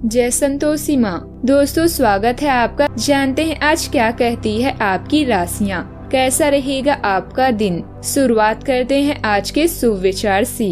जय संतोषी माँ। दोस्तों स्वागत है आपका। जानते हैं आज क्या कहती है आपकी राशियाँ, कैसा रहेगा आपका दिन। शुरुआत करते हैं आज के शुभ विचार से।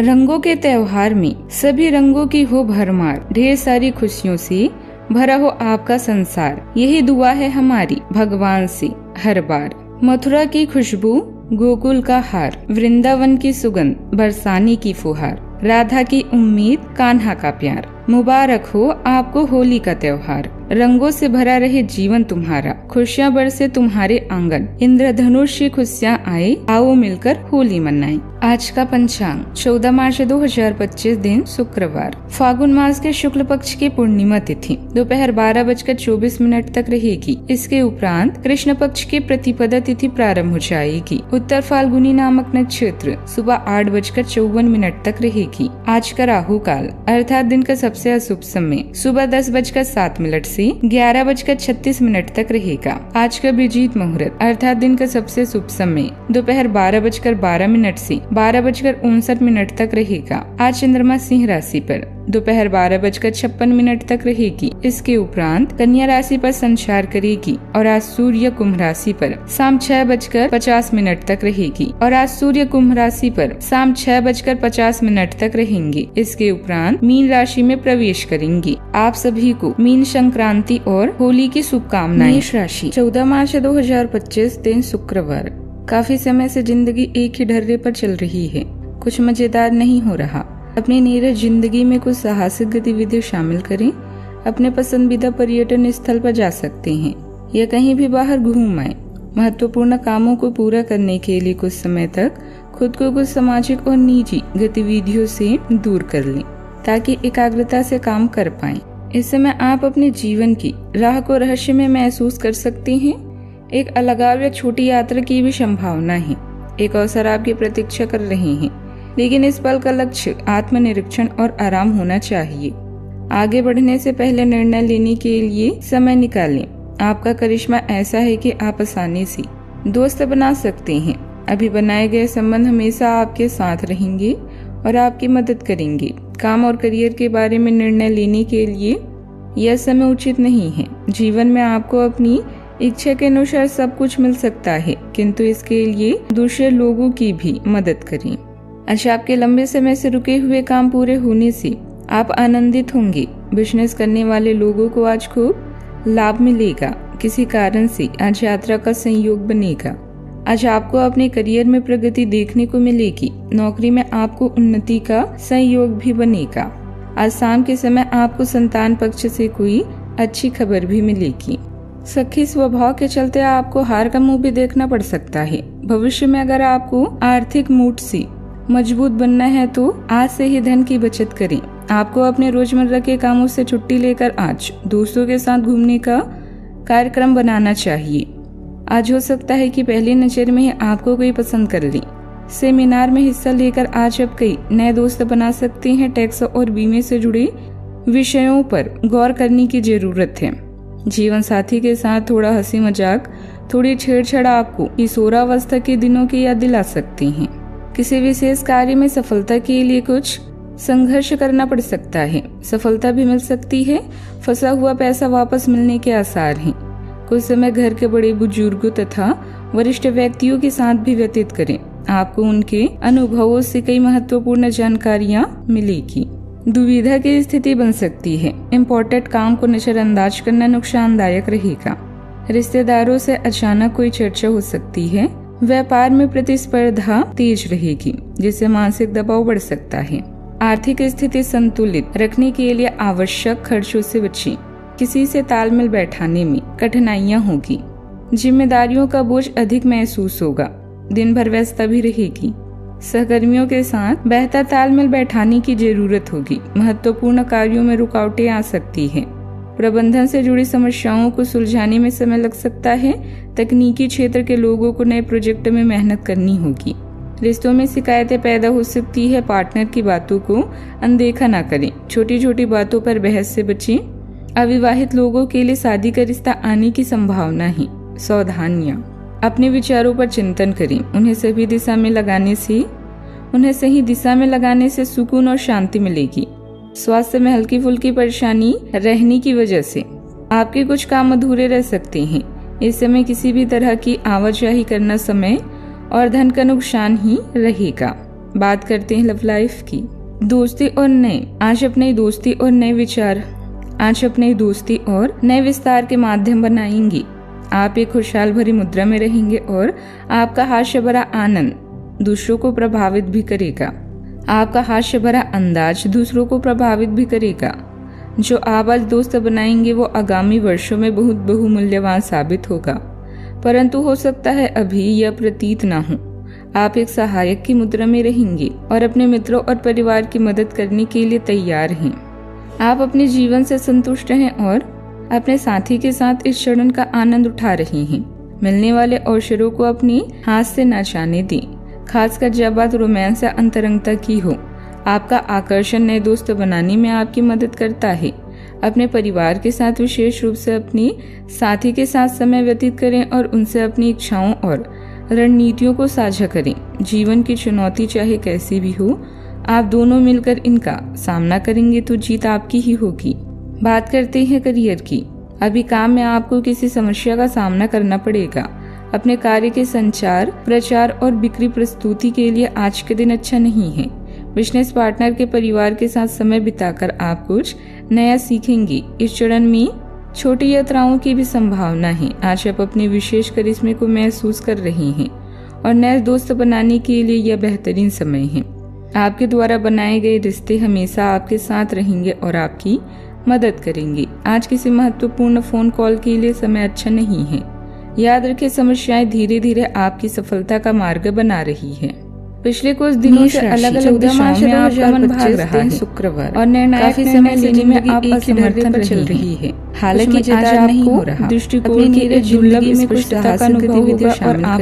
रंगों के त्योहार में सभी रंगों की हो भरमार, ढेर सारी खुशियों से भरा हो आपका संसार। यही दुआ है हमारी भगवान से हर बार। मथुरा की खुशबू, गोकुल का हार, वृंदावन की सुगंध, बरसाने की फुहार, राधा की उम्मीद, कान्हा का प्यार। मुबारक हो आपको होली का त्योहार। रंगों से भरा रहे जीवन तुम्हारा, खुशियाँ बरसे तुम्हारे आंगन। इंद्रधनुष की खुशियाँ आए, आओ मिलकर होली मनाएं। आज का पंचांग 14 मार्च 2025 दिन शुक्रवार, फागुन मास के शुक्ल पक्ष की पूर्णिमा तिथि दोपहर 12:24 तक रहेगी। इसके उपरांत कृष्ण पक्ष की प्रतिपदा तिथि प्रारंभ हो जाएगी। उत्तर फाल्गुनी नामक नक्षत्र सुबह 8:54 तक रहेगी। आज का राहु काल अर्थात दिन का सबसे अशुभ समय सुबह 10:07 से 11:36 तक रहेगा। आज का अभिजीत मुहूर्त अर्थात दिन का सबसे शुभ समय दोपहर 12:12 से 12:59 तक रहेगा। आज चंद्रमा सिंह राशि पर दोपहर 12:56 तक रहेगी। इसके उपरांत कन्या राशि पर संचार करेगी और आज सूर्य कुंभ राशि पर शाम 6:50 तक रहेगी और आज सूर्य कुंभ राशि पर शाम 6:50 तक रहेंगे। इसके उपरांत मीन राशि में प्रवेश करेंगी। आप सभी को मीन संक्रांति और होली की शुभकामनाएं। मेष राशि 14 मार्च 2025 दिन शुक्रवार। काफी समय से जिंदगी एक ही ढर्रे पर चल रही है, कुछ मजेदार नहीं हो रहा। अपनी नीरज जिंदगी में कुछ साहसिक गतिविधि शामिल करें। अपने पसंदीदा पर्यटन स्थल पर जा सकते हैं या कहीं भी बाहर घूम आए। महत्वपूर्ण कामों को पूरा करने के लिए कुछ समय तक खुद को कुछ सामाजिक और निजी गतिविधियों से दूर कर लें ताकि एकाग्रता से काम कर पाएं। इस समय आप अपने जीवन की राह को रहस्यमय महसूस कर सकते हैं। एक अलगाव या छोटी यात्रा की भी संभावना है। एक अवसर आपकी प्रतीक्षा कर रहे हैं, लेकिन इस पल का लक्ष्य आत्मनिरीक्षण और आराम होना चाहिए। आगे बढ़ने से पहले निर्णय लेने के लिए समय निकालें। आपका करिश्मा ऐसा है कि आप आसानी से दोस्त बना सकते हैं। अभी बनाए गए संबंध हमेशा आपके साथ रहेंगे और आपकी मदद करेंगे। काम और करियर के बारे में निर्णय लेने के लिए यह समय उचित नहीं है। जीवन में आपको अपनी इच्छा के अनुसार सब कुछ मिल सकता है, किंतु इसके लिए दूसरे लोगों की भी मदद करें। आज आपके लंबे समय से रुके हुए काम पूरे होने से आप आनंदित होंगे। बिजनेस करने वाले लोगों को आज खूब लाभ मिलेगा। किसी कारण से आज यात्रा का संयोग बनेगा। आज आपको अपने करियर में प्रगति देखने को मिलेगी। नौकरी में आपको उन्नति का संयोग भी बनेगा। आज शाम के समय आपको संतान पक्ष से कोई अच्छी खबर भी मिलेगी। सखी स्वभाव के चलते आपको हार का मुंह भी देखना पड़ सकता है। भविष्य में अगर आपको आर्थिक मूड से मजबूत बनना है तो आज से ही धन की बचत करें। आपको अपने रोजमर्रा के कामों से छुट्टी लेकर आज दोस्तों के साथ घूमने का कार्यक्रम बनाना चाहिए। आज हो सकता है कि पहली नजर में ही आपको कोई पसंद कर ले। सेमिनार में हिस्सा लेकर आज आप कई नए दोस्त बना सकते हैं। टैक्स और बीमे से जुड़े विषयों पर गौर करने की जरूरत है। जीवन साथी के साथ थोड़ा हंसी मजाक, थोड़ी छेड़छाड़ आपको किशोरावस्था के दिनों की याद दिला सकती हैं। किसी विशेष कार्य में सफलता के लिए कुछ संघर्ष करना पड़ सकता है। सफलता भी मिल सकती है। फंसा हुआ पैसा वापस मिलने के आसार हैं। कुछ समय घर के बड़े बुजुर्गों तथा वरिष्ठ व्यक्तियों के साथ भी व्यतीत करें। आपको उनके अनुभवों से कई महत्वपूर्ण जानकारियाँ मिलेगी। दुविधा की स्थिति बन सकती है। इम्पोर्टेंट काम को नजरअंदाज करना नुकसानदायक रहेगा। रिश्तेदारों से अचानक कोई चर्चा हो सकती है। व्यापार में प्रतिस्पर्धा तेज रहेगी, जिससे मानसिक दबाव बढ़ सकता है। आर्थिक स्थिति संतुलित रखने के लिए आवश्यक खर्चों से बचें। किसी से तालमेल बैठाने में कठिनाइयां होगी। जिम्मेदारियों का बोझ अधिक महसूस होगा। दिन भर व्यस्तता भी रहेगी। सहकर्मियों के साथ बेहतर तालमेल बैठाने की जरूरत होगी। महत्वपूर्ण कार्यों में रुकावटें आ सकती है। प्रबंधन से जुड़ी समस्याओं को सुलझाने में समय लग सकता है। तकनीकी क्षेत्र के लोगों को नए प्रोजेक्ट में मेहनत करनी होगी। रिश्तों में शिकायतें पैदा हो सकती है। पार्टनर की बातों को अनदेखा न करें। छोटी छोटी बातों पर बहस से बचें। अविवाहित लोगों के लिए शादी का रिश्ता आने की संभावना है। सावधानियां। अपने विचारों पर चिंतन करें। उन्हें सही दिशा में लगाने से सुकून और शांति मिलेगी। स्वास्थ्य में हल्की फुल्की परेशानी रहने की वजह से आपके कुछ काम अधूरे रह सकते हैं। इस समय किसी भी तरह की आवाजाही करना समय और धन का नुकसान ही रहेगा। बात करते हैं लव लाइफ की। दोस्ती और नए आज अपने दोस्ती और नए विचार आज अपने दोस्ती और नए विस्तार के माध्यम बनाएंगे। आप एक खुशहाल भरी मुद्रा में रहेंगे और आपका हास्य भरा आनंद दूसरों को प्रभावित भी करेगा। आपका हास्य भरा अंदाज दूसरों को प्रभावित भी करेगा। जो आप आज दोस्त बनाएंगे वो आगामी वर्षों में बहुत बहुमूल्यवान साबित होगा, परंतु हो सकता है अभी यह प्रतीत ना हो। आप एक सहायक की मुद्रा में रहेंगे और अपने मित्रों और परिवार की मदद करने के लिए तैयार हैं। आप अपने जीवन से संतुष्ट हैं और अपने साथी के साथ इस क्षण का आनंद उठा रहे हैं। मिलने वाले अवसरों को अपने हाथ से न जाने दें, खासकर जब बात रोमांस या अंतरंगता की हो। आपका आकर्षण नए दोस्त बनाने में आपकी मदद करता है। अपने परिवार के साथ विशेष रूप से अपने साथी के साथ समय व्यतीत करें और उनसे अपनी इच्छाओं और रणनीतियों को साझा करें। जीवन की चुनौती चाहे कैसी भी हो, आप दोनों मिलकर इनका सामना करेंगे तो जीत आपकी ही होगी। बात करते हैं करियर की। अभी काम में आपको किसी समस्या का सामना करना पड़ेगा। अपने कार्य के संचार, प्रचार और बिक्री प्रस्तुति के लिए आज के दिन अच्छा नहीं है। बिजनेस पार्टनर के परिवार के साथ समय बिताकर आप कुछ नया सीखेंगे। इस चरण में छोटी यात्राओं की भी संभावना है। आज आप अपने विशेष करिश्मे को महसूस कर रहे हैं और नए दोस्त बनाने के लिए यह बेहतरीन समय है। आपके द्वारा बनाए गए रिश्ते हमेशा आपके साथ रहेंगे और आपकी मदद करेंगे। आज किसी महत्वपूर्ण फोन कॉल के लिए समय अच्छा नहीं है। याद रखें, समस्याएं धीरे धीरे आपकी सफलता का मार्ग बना रही है। पिछले कुछ दिनों से अलग अलग दिशाओं में आपका मन भाग रहा है। शुक्रवार और निर्णायक समय लेने में आप असमर्थन पर चल रही है। हालांकि आज आपको दृष्टिकोण के दुर्लभ में कुछ का अनुभव होगा और आप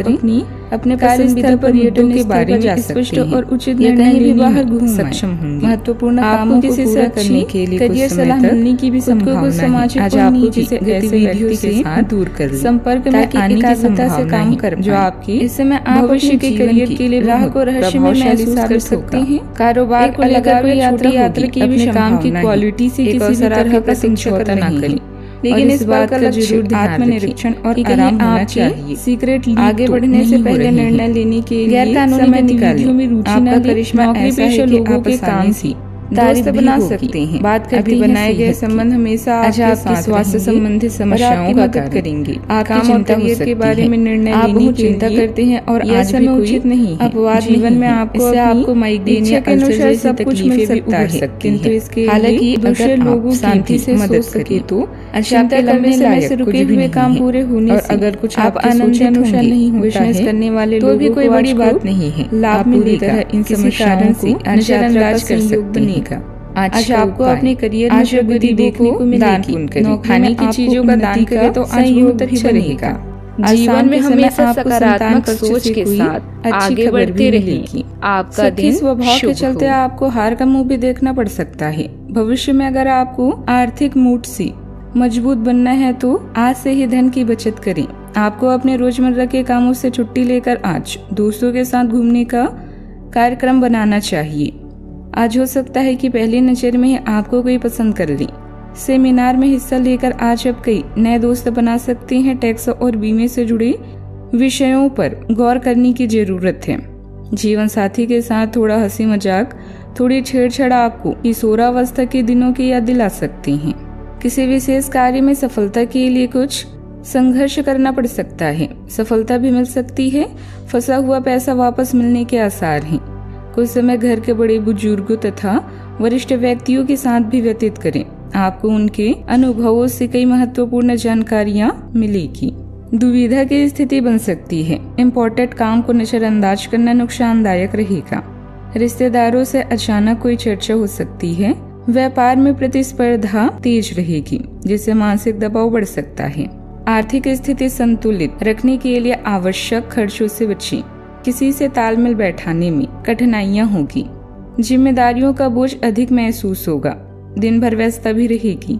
अपने पसंदीदा पर्यटन के बारे में स्पष्ट और उचित निर्णय लेने में सक्षम होंगे। महत्वपूर्ण कामों को पूरा करने के लिए करियर सलाह मिलने की भी संभावना है। आज आपको किसी ऐसे व्यक्ति के साथ दूर कर संपर्क में आने की संभावना से काम कर जो आपकी इस समय आप भविष्य के करियर के लिए राह को रहस्य में महसूस कर सकते हैं। कारोबार को लेकर कोई यात्रा की भी काम की क्वालिटी से किसी तरह का समझौता न करें, लेकिन इस बात का जरूर आत्मनिरीक्षण और आराम होना चाहिए। सीक्रेट आगे बढ़ने से पहले निर्णय लेने के लिए समय निकालिए। में रुचि न करिश्मा नौकरी पेशा लोगों के काम से दोस्त बना सकते हैं। बात करके बनाए गए संबंध हमेशा आपके स्वास्थ्य संबंधी समस्याओं का मदद करेंगे। आपकी चिंता के बारे में निर्णय लेने की चिंता करते हैं और आज भी उचित नहीं है। अपवाद जीवन में आपको माइग्रेन या अल्सर जैसी तकलीफें भी उभर सकती हैं। इसके हालांकि दूसरे लोगों शांति से मदद सके तो चिंता लंबे समय से रुके हुए काम पूरे होने से अगर कुछ आप आनंद अनुसार नहीं होता है करने वाले तो भी कोई बड़ी बात नहीं है। लाभ मिलेगा इन समस्याओं से नजरअंदाज कर सकते हैं। आज आपको अपने करियर में प्रगति देखने को मिलेगी। खाने की चीजों का दान करें तो सहयोग अच्छा रहेगा। जीवन में हमेशा सकारात्मक सोच के साथ आगे बढ़ते रहेगी। आपका दिन स्वभाव के चलते आपको हार का मुंह भी देखना पड़ सकता है। भविष्य में अगर आपको आर्थिक मूड से मजबूत बनना है तो आज से ही धन की बचत करें। आपको अपने रोजमर्रा के कामों से छुट्टी लेकर आज दोस्तों के साथ घूमने का कार्यक्रम बनाना चाहिए। आज हो सकता है कि पहली नजर में ही आपको कोई पसंद कर ले। सेमिनार में हिस्सा लेकर आज आप कई नए दोस्त बना सकते हैं। टैक्स और बीमे से जुड़े विषयों पर गौर करने की जरूरत है। जीवन साथी के साथ थोड़ा हंसी मजाक, थोड़ी छेड़छाड़ आपको किशोरावस्था के दिनों की याद दिला सकते हैं। किसी विशेष कार्य में सफलता के लिए कुछ संघर्ष करना पड़ सकता है। सफलता भी मिल सकती है। फंसा हुआ पैसा वापस मिलने के आसार हैं। कुछ समय घर के बड़े बुजुर्गों तथा वरिष्ठ व्यक्तियों के साथ भी व्यतीत करें। आपको उनके अनुभवों से कई महत्वपूर्ण जानकारियां मिलेगी। दुविधा की स्थिति बन सकती है। इम्पोर्टेंट काम को नजरअंदाज करना नुकसानदायक रहेगा। रिश्तेदारों से अचानक कोई चर्चा हो सकती है। व्यापार में प्रतिस्पर्धा तेज रहेगी जिससे मानसिक दबाव बढ़ सकता है। आर्थिक स्थिति संतुलित रखने के लिए आवश्यक खर्चों से बचें। किसी से तालमेल बैठाने में कठिनाइयां होगी। जिम्मेदारियों का बोझ अधिक महसूस होगा। दिन भर व्यस्तता भी रहेगी।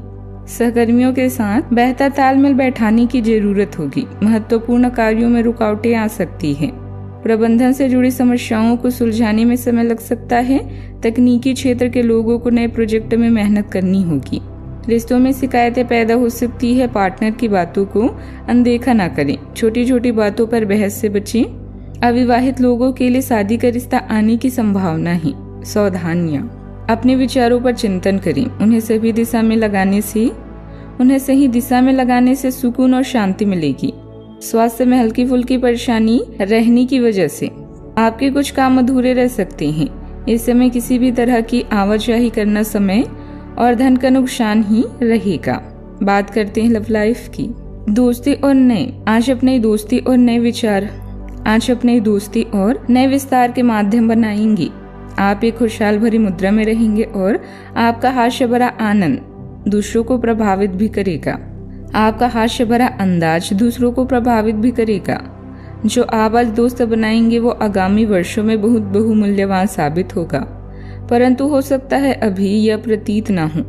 सहकर्मियों के साथ बेहतर तालमेल बैठाने की जरूरत होगी। महत्वपूर्ण कार्यों में रुकावटें आ सकती हैं। प्रबंधन से जुड़ी समस्याओं को सुलझाने में समय लग सकता है। तकनीकी क्षेत्र के लोगों को नए प्रोजेक्ट में मेहनत करनी होगी। रिश्तों में शिकायतें पैदा हो सकती है। पार्टनर की बातों को अनदेखा ना करें। छोटी छोटी बातों पर बहस से बचें। अविवाहित लोगों के लिए शादी का रिश्ता आने की संभावना है। सावधानियां, अपने विचारों पर चिंतन करें। उन्हें सही दिशा में लगाने से सुकून और शांति मिलेगी। स्वास्थ्य में हल्की फुल्की परेशानी रहने की वजह से आपके कुछ काम अधूरे रह सकते हैं। इस समय किसी भी तरह की आवाजाही करना समय और धन का नुकसान ही रहेगा। बात करते हैं लव लाइफ की। दोस्ती और नए विस्तार के माध्यम बनाएंगे। आप एक खुशहाल भरी मुद्रा में रहेंगे और आपका हास्य भरा आनंद दूसरों को प्रभावित भी करेगा। आपका हास्य भरा अंदाज दूसरों को प्रभावित भी करेगा। जो आप आज दोस्त बनाएंगे वो आगामी वर्षों में बहुत बहुमूल्यवान साबित होगा, परंतु हो सकता है अभी यह प्रतीत न हो।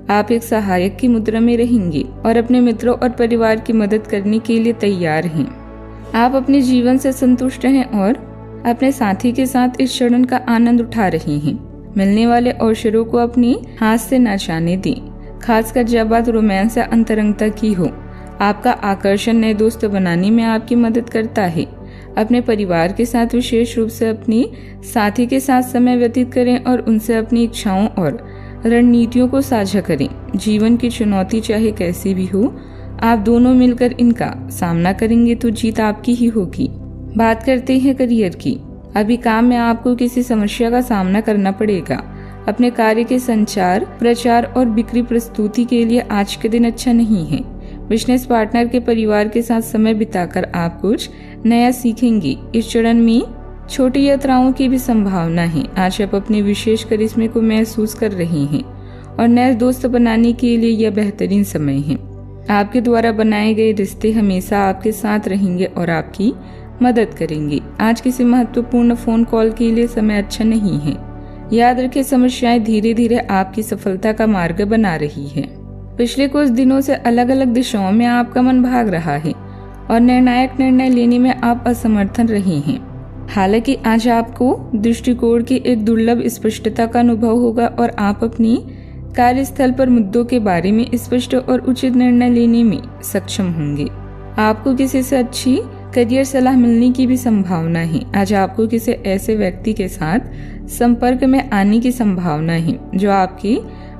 आप एक सहायक की मुद्रा में रहेंगे और अपने मित्रों और परिवार की मदद करने के लिए तैयार हैं। आप अपने जीवन से संतुष्ट हैं और अपने साथी के साथ इस क्षण का आनंद उठा रहे हैं। मिलने वाले अवसरों को अपने हाथ से न जाने दें, खासकर जब बात रोमांस या अंतरंगता की हो। आपका आकर्षण नए दोस्त बनाने में आपकी मदद करता है। अपने परिवार के साथ विशेष रूप से अपने साथी के साथ समय व्यतीत करें और उनसे अपनी इच्छाओं और रणनीतियों को साझा करें। जीवन की चुनौती चाहे कैसी भी हो, आप दोनों मिलकर इनका सामना करेंगे तो जीत आपकी ही होगी। बात करते हैं करियर की। अभी काम में आपको किसी समस्या का सामना करना पड़ेगा। अपने कार्य के संचार, प्रचार और बिक्री प्रस्तुति के लिए आज के दिन अच्छा नहीं है। बिजनेस पार्टनर के परिवार के साथ समय बिताकर आप कुछ नया सीखेंगे। इस चरण में छोटी यात्राओं की भी संभावना है। आज आप अपने विशेष करिश्मे को महसूस कर रहे हैं और नए दोस्त बनाने के लिए यह बेहतरीन समय है। आपके द्वारा बनाए गए रिश्ते हमेशा आपके साथ रहेंगे और आपकी मदद करेंगे। आज किसी महत्वपूर्ण फोन कॉल के लिए समय अच्छा नहीं है। याद रखें, समस्याएं धीरे धीरे आपकी सफलता का मार्ग बना रही है। पिछले कुछ दिनों से अलग अलग दिशाओं में आपका मन भाग रहा है और निर्णायक निर्णय लेने में आप असमर्थन रहे हैं। हालांकि आज आपको दृष्टिकोण की एक दुर्लभ स्पष्टता का अनुभव होगा और आप अपनी कार्यस्थल पर मुद्दों के बारे में स्पष्ट और उचित निर्णय लेने में सक्षम होंगे। आपको किसी से अच्छी करियर सलाह मिलने की भी संभावना है। आज आपको किसी ऐसे व्यक्ति के साथ संपर्क में आने की संभावना है जो आपके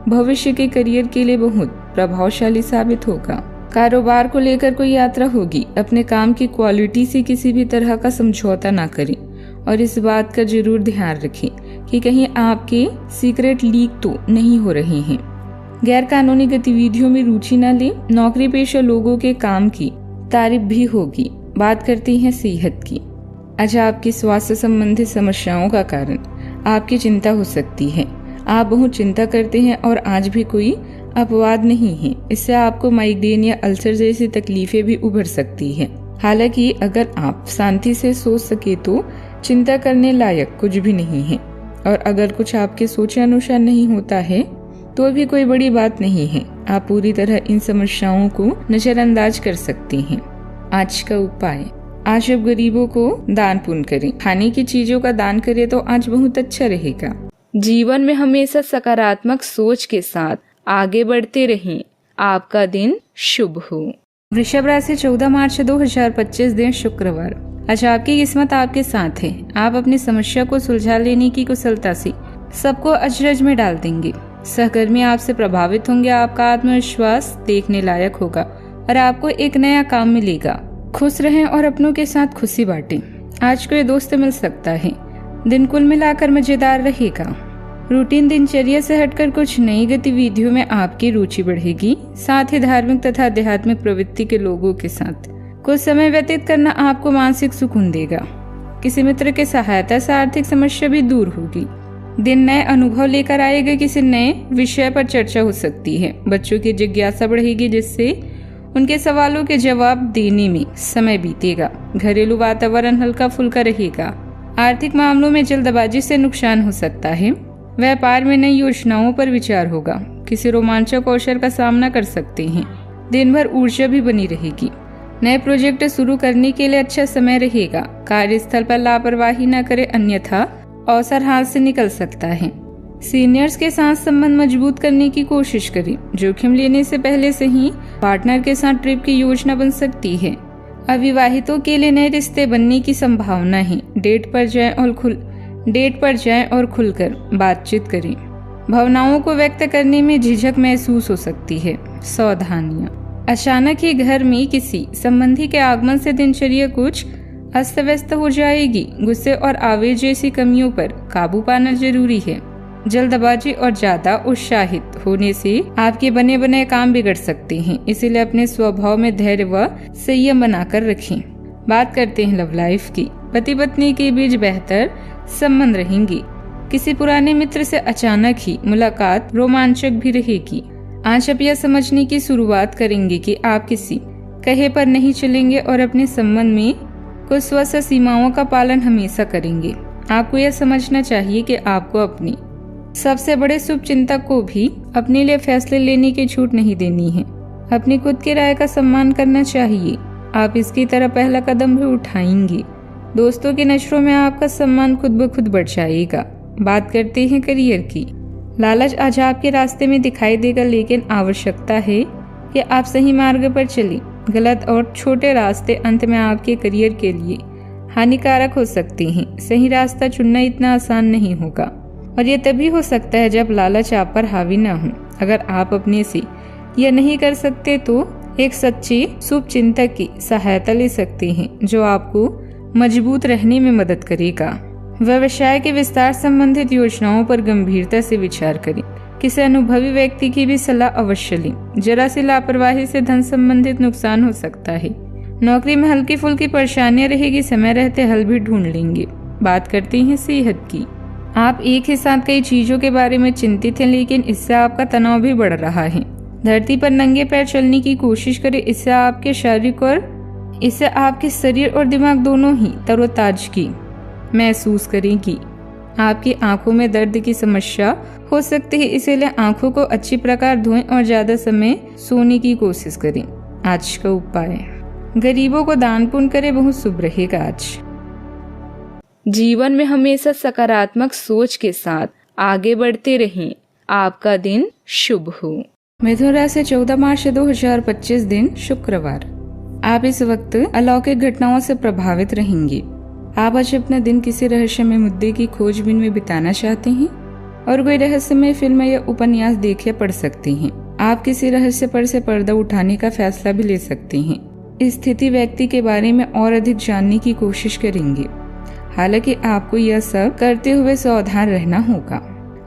भविष्य के करियर के लिए बहुत प्रभावशाली साबित होगा। कारोबार को लेकर कोई यात्रा होगी। अपने काम की क्वालिटी से किसी भी तरह का समझौता ना करें और इस बात का जरूर ध्यान रखें कि कहीं आपके सीक्रेट लीक तो नहीं हो रहे हैं। गैर कानूनी गतिविधियों में रुचि न लें। नौकरी पेशा लोगों के काम की तारीफ भी होगी। बात करते हैं सेहत की। आज आपकी स्वास्थ्य संबंधी समस्याओं का कारण आपकी चिंता हो सकती है। आप बहुत चिंता करते हैं और आज भी कोई अपवाद नहीं है। इससे आपको माइग्रेन या अल्सर जैसी तकलीफें भी उभर सकती हैं। हालांकि अगर आप शांति से सोच सके तो चिंता करने लायक कुछ भी नहीं है और अगर कुछ आपके सोचे अनुसार नहीं होता है तो भी कोई बड़ी बात नहीं है। आप पूरी तरह इन समस्याओं को नजरअंदाज कर सकते हैं। आज का उपाय, आज आप गरीबों को दान पुण्य करें। खाने की चीजों का दान करें तो आज बहुत अच्छा रहेगा। जीवन में हमेशा सकारात्मक सोच के साथ आगे बढ़ते रहें। आपका दिन शुभ हो। वृषभ राशि 14 मार्च 2025 दिन शुक्रवार। आज आपकी किस्मत आपके साथ है। आप अपनी समस्या को सुलझा लेने की कुशलता से सबको अचरज में डाल देंगे। सहकर्मी आपसे प्रभावित होंगे। आपका आत्मविश्वास देखने लायक होगा और आपको एक नया काम मिलेगा। खुश रहें और अपनों के साथ खुशी बांटें। आज कोई दोस्त मिल सकता है। दिन कुल मिलाकर मजेदार रहेगा। रूटीन दिनचर्या से हटकर कुछ नई गतिविधियों में आपकी रुचि बढ़ेगी। साथ ही धार्मिक तथा आध्यात्मिक प्रवृत्ति के लोगों के साथ कुछ समय व्यतीत करना आपको मानसिक सुकून देगा। किसी मित्र के सहायता से आर्थिक समस्या भी दूर होगी। दिन नए अनुभव लेकर आएगा। किसी नए विषय पर चर्चा हो सकती है। बच्चों की जिज्ञासा बढ़ेगी जिससे उनके सवालों के जवाब देने में समय बीतेगा। घरेलू वातावरण हल्का फुल्का रहेगा। आर्थिक मामलों में जल्दबाजी से नुकसान हो सकता है। व्यापार में नई योजनाओं पर विचार होगा। किसी रोमांचक अवसर का सामना कर सकते हैं। दिन भर ऊर्जा भी बनी रहेगी। नए प्रोजेक्ट शुरू करने के लिए अच्छा समय रहेगा। कार्यस्थल पर लापरवाही न करें, अन्यथा अवसर हाथ से निकल सकता है। सीनियर्स के साथ संबंध मजबूत करने की कोशिश करें। जोखिम लेने से पहले से ही पार्टनर के साथ ट्रिप की योजना बन सकती है। अविवाहितों के लिए नए रिश्ते बनने की संभावना है। डेट पर जाएं और खुलकर बातचीत करें। भावनाओं को व्यक्त करने में झिझक महसूस हो सकती है। सावधानियां। अचानक ही घर में किसी संबंधी के आगमन से दिनचर्या कुछ अस्त व्यस्त हो जाएगी। गुस्से और आवेश जैसी कमियों पर काबू पाना जरूरी है। जल्दबाजी और ज्यादा उत्साहित होने से आपके बने बनाए काम बिगड़ सकते हैं, इसीलिए अपने स्वभाव में धैर्य व संयम बनाकर रखें। बात करते हैं लव लाइफ की। पति पत्नी के बीच बेहतर संबंध रहेंगे। किसी पुराने मित्र से अचानक ही मुलाकात रोमांचक भी रहेगी। आज आप यह समझने की शुरुआत करेंगे कि आप किसी कहे पर नहीं चलेंगे और अपने संबंध में कुछ स्वस्थ सीमाओं का पालन हमेशा करेंगे। आपको यह समझना चाहिए कि आपको अपनी सबसे बड़े शुभचिंतक को भी अपने लिए फैसले लेने की छूट नहीं देनी है। अपनी खुद की राय का सम्मान करना चाहिए। आप इसकी तरह पहला कदम भी उठाएंगे। दोस्तों की नजरों में आपका सम्मान खुद ब खुद बढ़ जाएगा। बात करते हैं करियर की। लालच आज आपके रास्ते में दिखाई देगा, लेकिन आवश्यकता है कि आप सही मार्ग पर चलें। गलत और छोटे रास्ते अंत में आपके करियर के लिए हानिकारक हो सकते हैं। सही रास्ता चुनना इतना आसान नहीं होगा और ये तभी हो सकता है जब लालच आप पर हावी न हो। अगर आप अपने से यह नहीं कर सकते तो एक सच्चे शुभचिंतक की सहायता ले सकते हैं, जो आपको मजबूत रहने में मदद करेगा। व्यवसाय के विस्तार संबंधित योजनाओं पर गंभीरता से विचार करें। किसी अनुभवी व्यक्ति की भी सलाह अवश्य लें। जरा सी लापरवाही से धन संबंधित नुकसान हो सकता है। नौकरी में हल्की फुल्की परेशानियां रहेगी, समय रहते हल भी ढूंढ लेंगे। बात करते हैं सेहत की। आप एक ही साथ कई चीजों के बारे में चिंतित हैं, लेकिन इससे आपका तनाव भी बढ़ रहा है। धरती पर नंगे पैर चलने की कोशिश करें। इससे आपके शरीर और दिमाग दोनों ही तरोताजगी महसूस करेंगी। आपकी आंखों में दर्द की समस्या हो सकती है, इसीलिए आंखों को अच्छी प्रकार धोएं और ज्यादा समय सोने की कोशिश करें। आज का उपाय, गरीबों को दान पुण्य करें, बहुत शुभ रहेगा आज। जीवन में हमेशा सकारात्मक सोच के साथ आगे बढ़ते रहें। आपका दिन शुभ हो। मिथुन राशि 14 मार्च 2025 दिन शुक्रवार। आप इस वक्त अलौकिक घटनाओं से प्रभावित रहेंगे। आप आज अपना दिन किसी रहस्यमय मुद्दे की खोजबीन में बिताना चाहते हैं और कोई रहस्यमय फिल्म या उपन्यास देख या पढ़ सकते हैं। आप किसी रहस्य पर से पर्दा उठाने का फैसला भी ले सकते हैं। इस स्थिति व्यक्ति के बारे में और अधिक जानने की कोशिश करेंगे। हालांकि आपको यह सब करते हुए सावधान रहना होगा।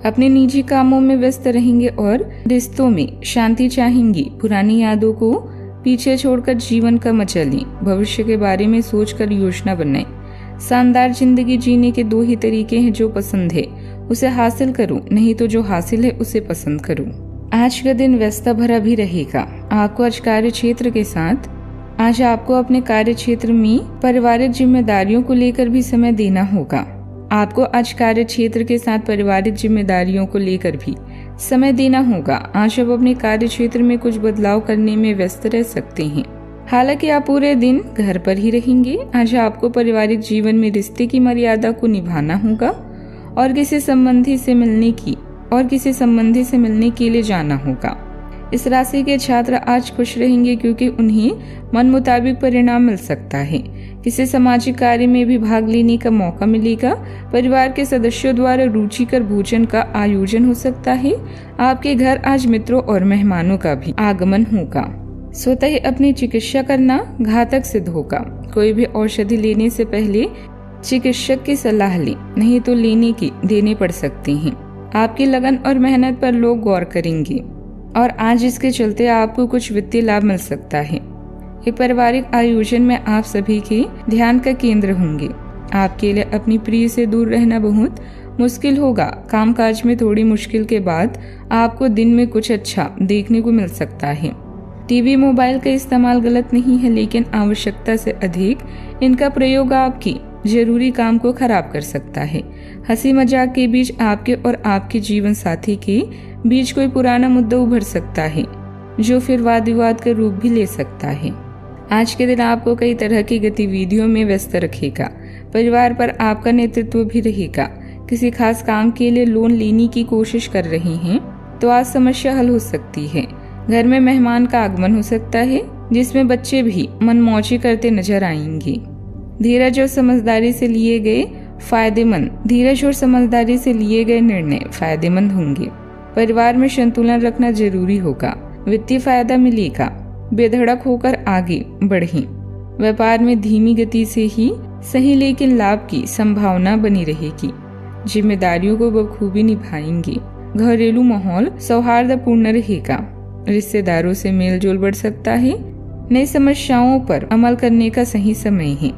अपने निजी कामों में व्यस्त रहेंगे और रिश्तों में शांति चाहेंगे। पुरानी यादों को पीछे छोड़कर जीवन का मजा लें। भविष्य के बारे में सोचकर योजना बनाएं। शानदार जिंदगी जीने के दो ही तरीके हैं, जो पसंद है उसे हासिल करो, नहीं तो जो हासिल है उसे पसंद करो। आज का दिन व्यस्तता भरा भी रहेगा। आपको आज कार्य क्षेत्र के साथ आज आपको अपने कार्य क्षेत्र में पारिवारिक जिम्मेदारियों को लेकर भी समय देना होगा। आपको आज कार्य क्षेत्र के साथ पारिवारिक जिम्मेदारियों को लेकर भी समय देना होगा। आज आप अपने कार्य क्षेत्र में कुछ बदलाव करने में व्यस्त रह सकते हैं। हालांकि आप पूरे दिन घर पर ही रहेंगे। आज आपको पारिवारिक जीवन में रिश्ते की मर्यादा को निभाना होगा और किसी संबंधी से मिलने के लिए जाना होगा। इस राशि के छात्र आज खुश रहेंगे क्योंकि उन्हें मन मुताबिक परिणाम मिल सकता है। किसी सामाजिक कार्य में भी भाग लेने का मौका मिलेगा। परिवार के सदस्यों द्वारा रुचिकर भोजन का आयोजन हो सकता है। आपके घर आज मित्रों और मेहमानों का भी आगमन होगा। स्वतः ही अपनी चिकित्सा करना घातक सिद्ध होगा। कोई भी औषधि लेने से पहले चिकित्सक की सलाह लें, नहीं तो देने पड़ सकते हैं। आपकी लगन और मेहनत पर लोग गौर करेंगे और आज इसके चलते आपको कुछ वित्तीय लाभ मिल सकता है। एक पारिवारिक आयोजन में आप सभी के ध्यान का केंद्र होंगे। आपके लिए अपनी प्रिय से दूर रहना बहुत मुश्किल होगा। कामकाज में थोड़ी मुश्किल के बाद आपको दिन में कुछ अच्छा देखने को मिल सकता है। टीवी मोबाइल का इस्तेमाल गलत नहीं है, लेकिन आवश्यकता से अधिक इनका प्रयोग आपकी जरूरी काम को खराब कर सकता है। हंसी मजाक के बीच आपके और आपके जीवन साथी के बीच कोई पुराना मुद्दा उभर सकता है, जो फिर वाद विवाद का रूप भी ले सकता है। आज के दिन आपको कई तरह की गतिविधियों में व्यस्त रखेगा। परिवार पर आपका नेतृत्व भी रहेगा। किसी खास काम के लिए लोन लेने की कोशिश कर रहे हैं तो आज समस्या हल हो सकती है। घर में मेहमान का आगमन हो सकता है जिसमें बच्चे भी मनमौजी करते नजर आएंगे। धीरज और समझदारी से लिए गए निर्णय फायदेमंद होंगे। परिवार में संतुलन रखना जरूरी होगा। वित्तीय फायदा मिलेगा। बेधड़क होकर आगे बढ़ें। व्यापार में धीमी गति से ही सही लेकिन लाभ की संभावना बनी रहेगी। जिम्मेदारियों को बखूबी निभाएंगे। घरेलू माहौल सौहार्दपूर्ण रहेगा। रिश्तेदारों से मेलजोल बढ़ सकता है। नई समस्याओं पर अमल करने का सही समय है।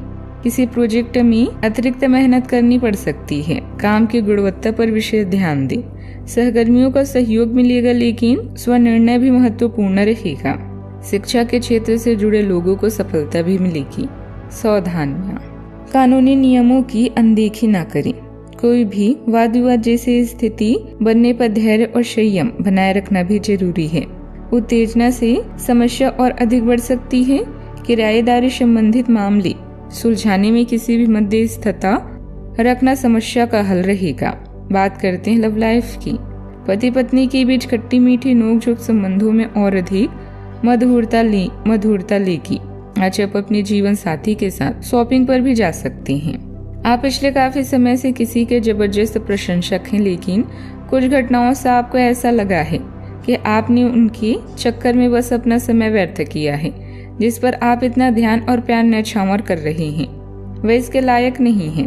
किसी प्रोजेक्ट में अतिरिक्त मेहनत करनी पड़ सकती है। काम की गुणवत्ता पर विशेष ध्यान दें। सहकर्मियों का सहयोग मिलेगा लेकिन स्वनिर्णय भी महत्वपूर्ण रहेगा। शिक्षा के क्षेत्र से जुड़े लोगों को सफलता भी मिलेगी। सावधानियां, कानूनी नियमों की अनदेखी न करें। कोई भी वाद विवाद जैसी स्थिति बनने पर धैर्य और संयम बनाए रखना भी जरूरी है। उत्तेजना से समस्या और अधिक बढ़ सकती है। किराएदारी संबंधित मामले सुलझाने में किसी भी मध्यस्थता रखना समस्या का हल रहेगा। बात करते हैं लव लाइफ की। पति पत्नी के बीच खट्टी मीठी नोकझोंक संबंधों में और अधिक मधुरता लेगी। आज आप अपने जीवन साथी के साथ शॉपिंग पर भी जा सकते हैं। आप पिछले काफी समय से किसी के जबरदस्त प्रशंसक हैं, लेकिन कुछ घटनाओं से आपको ऐसा लगा है कि आपने उनके चक्कर में बस अपना समय व्यर्थ किया है। जिस पर आप इतना ध्यान और प्यार न्यौछावर कर रहे हैं वह इसके लायक नहीं है।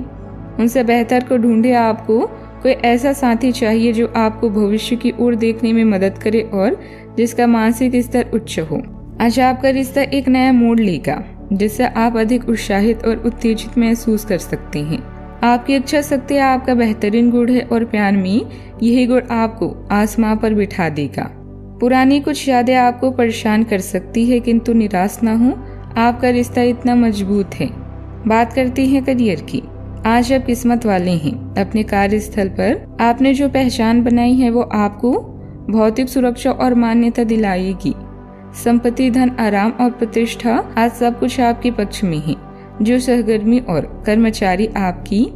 उनसे बेहतर को ढूंढे। आपको कोई ऐसा साथी चाहिए जो आपको भविष्य की ओर देखने में मदद करे और जिसका मानसिक स्तर उच्च हो। आज आपका रिश्ता एक नया मोड़ लेगा जिससे आप अधिक उत्साहित और उत्तेजित महसूस कर सकते हैं। आपकी इच्छा शक्ति आपका बेहतरीन गुण है और प्यार में यही गुण आपको आसमां पर बिठा देगा। पुरानी कुछ यादें आपको परेशान कर सकती है, किंतु निराश न हो। आपका रिश्ता इतना मजबूत है। बात करते हैं करियर की। आज आप किस्मत वाले हैं। अपने कार्यस्थल पर आपने जो पहचान बनाई है वो आपको भौतिक सुरक्षा और मान्यता दिलाएगी। संपत्ति, धन, आराम और प्रतिष्ठा आज सब कुछ आपके पक्ष में है। जो सहकर्मी और कर्मचारी आपकी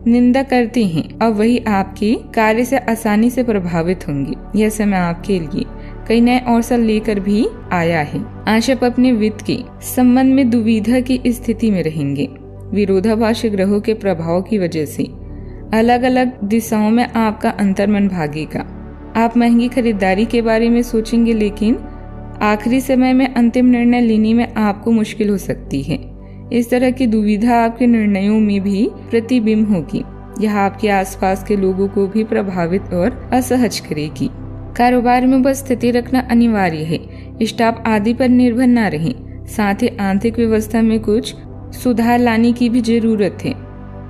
निंदा करते हैं अब वही आपके कार्य से आसानी से प्रभावित होंगे। यह समय आपके लिए कई नए अवसर लेकर भी आया है। आज आप अपने वित्त के संबंध में दुविधा की स्थिति में रहेंगे। विरोधाभासी ग्रहों के प्रभाव की वजह से अलग अलग दिशाओं में आपका अंतर्मन भागेगा। आप महंगी खरीदारी के बारे में सोचेंगे, लेकिन आखिरी समय में अंतिम निर्णय लेने में आपको मुश्किल हो सकती है। इस तरह की दुविधा आपके निर्णयों में भी प्रतिबिंब होगी। यह आपके आसपास के लोगों को भी प्रभावित और असहज करेगी। कारोबार में बस स्थिति रखना अनिवार्य है। स्टाफ आदि पर निर्भर न रहें। साथ ही आर्थिक व्यवस्था में कुछ सुधार लाने की भी जरूरत है।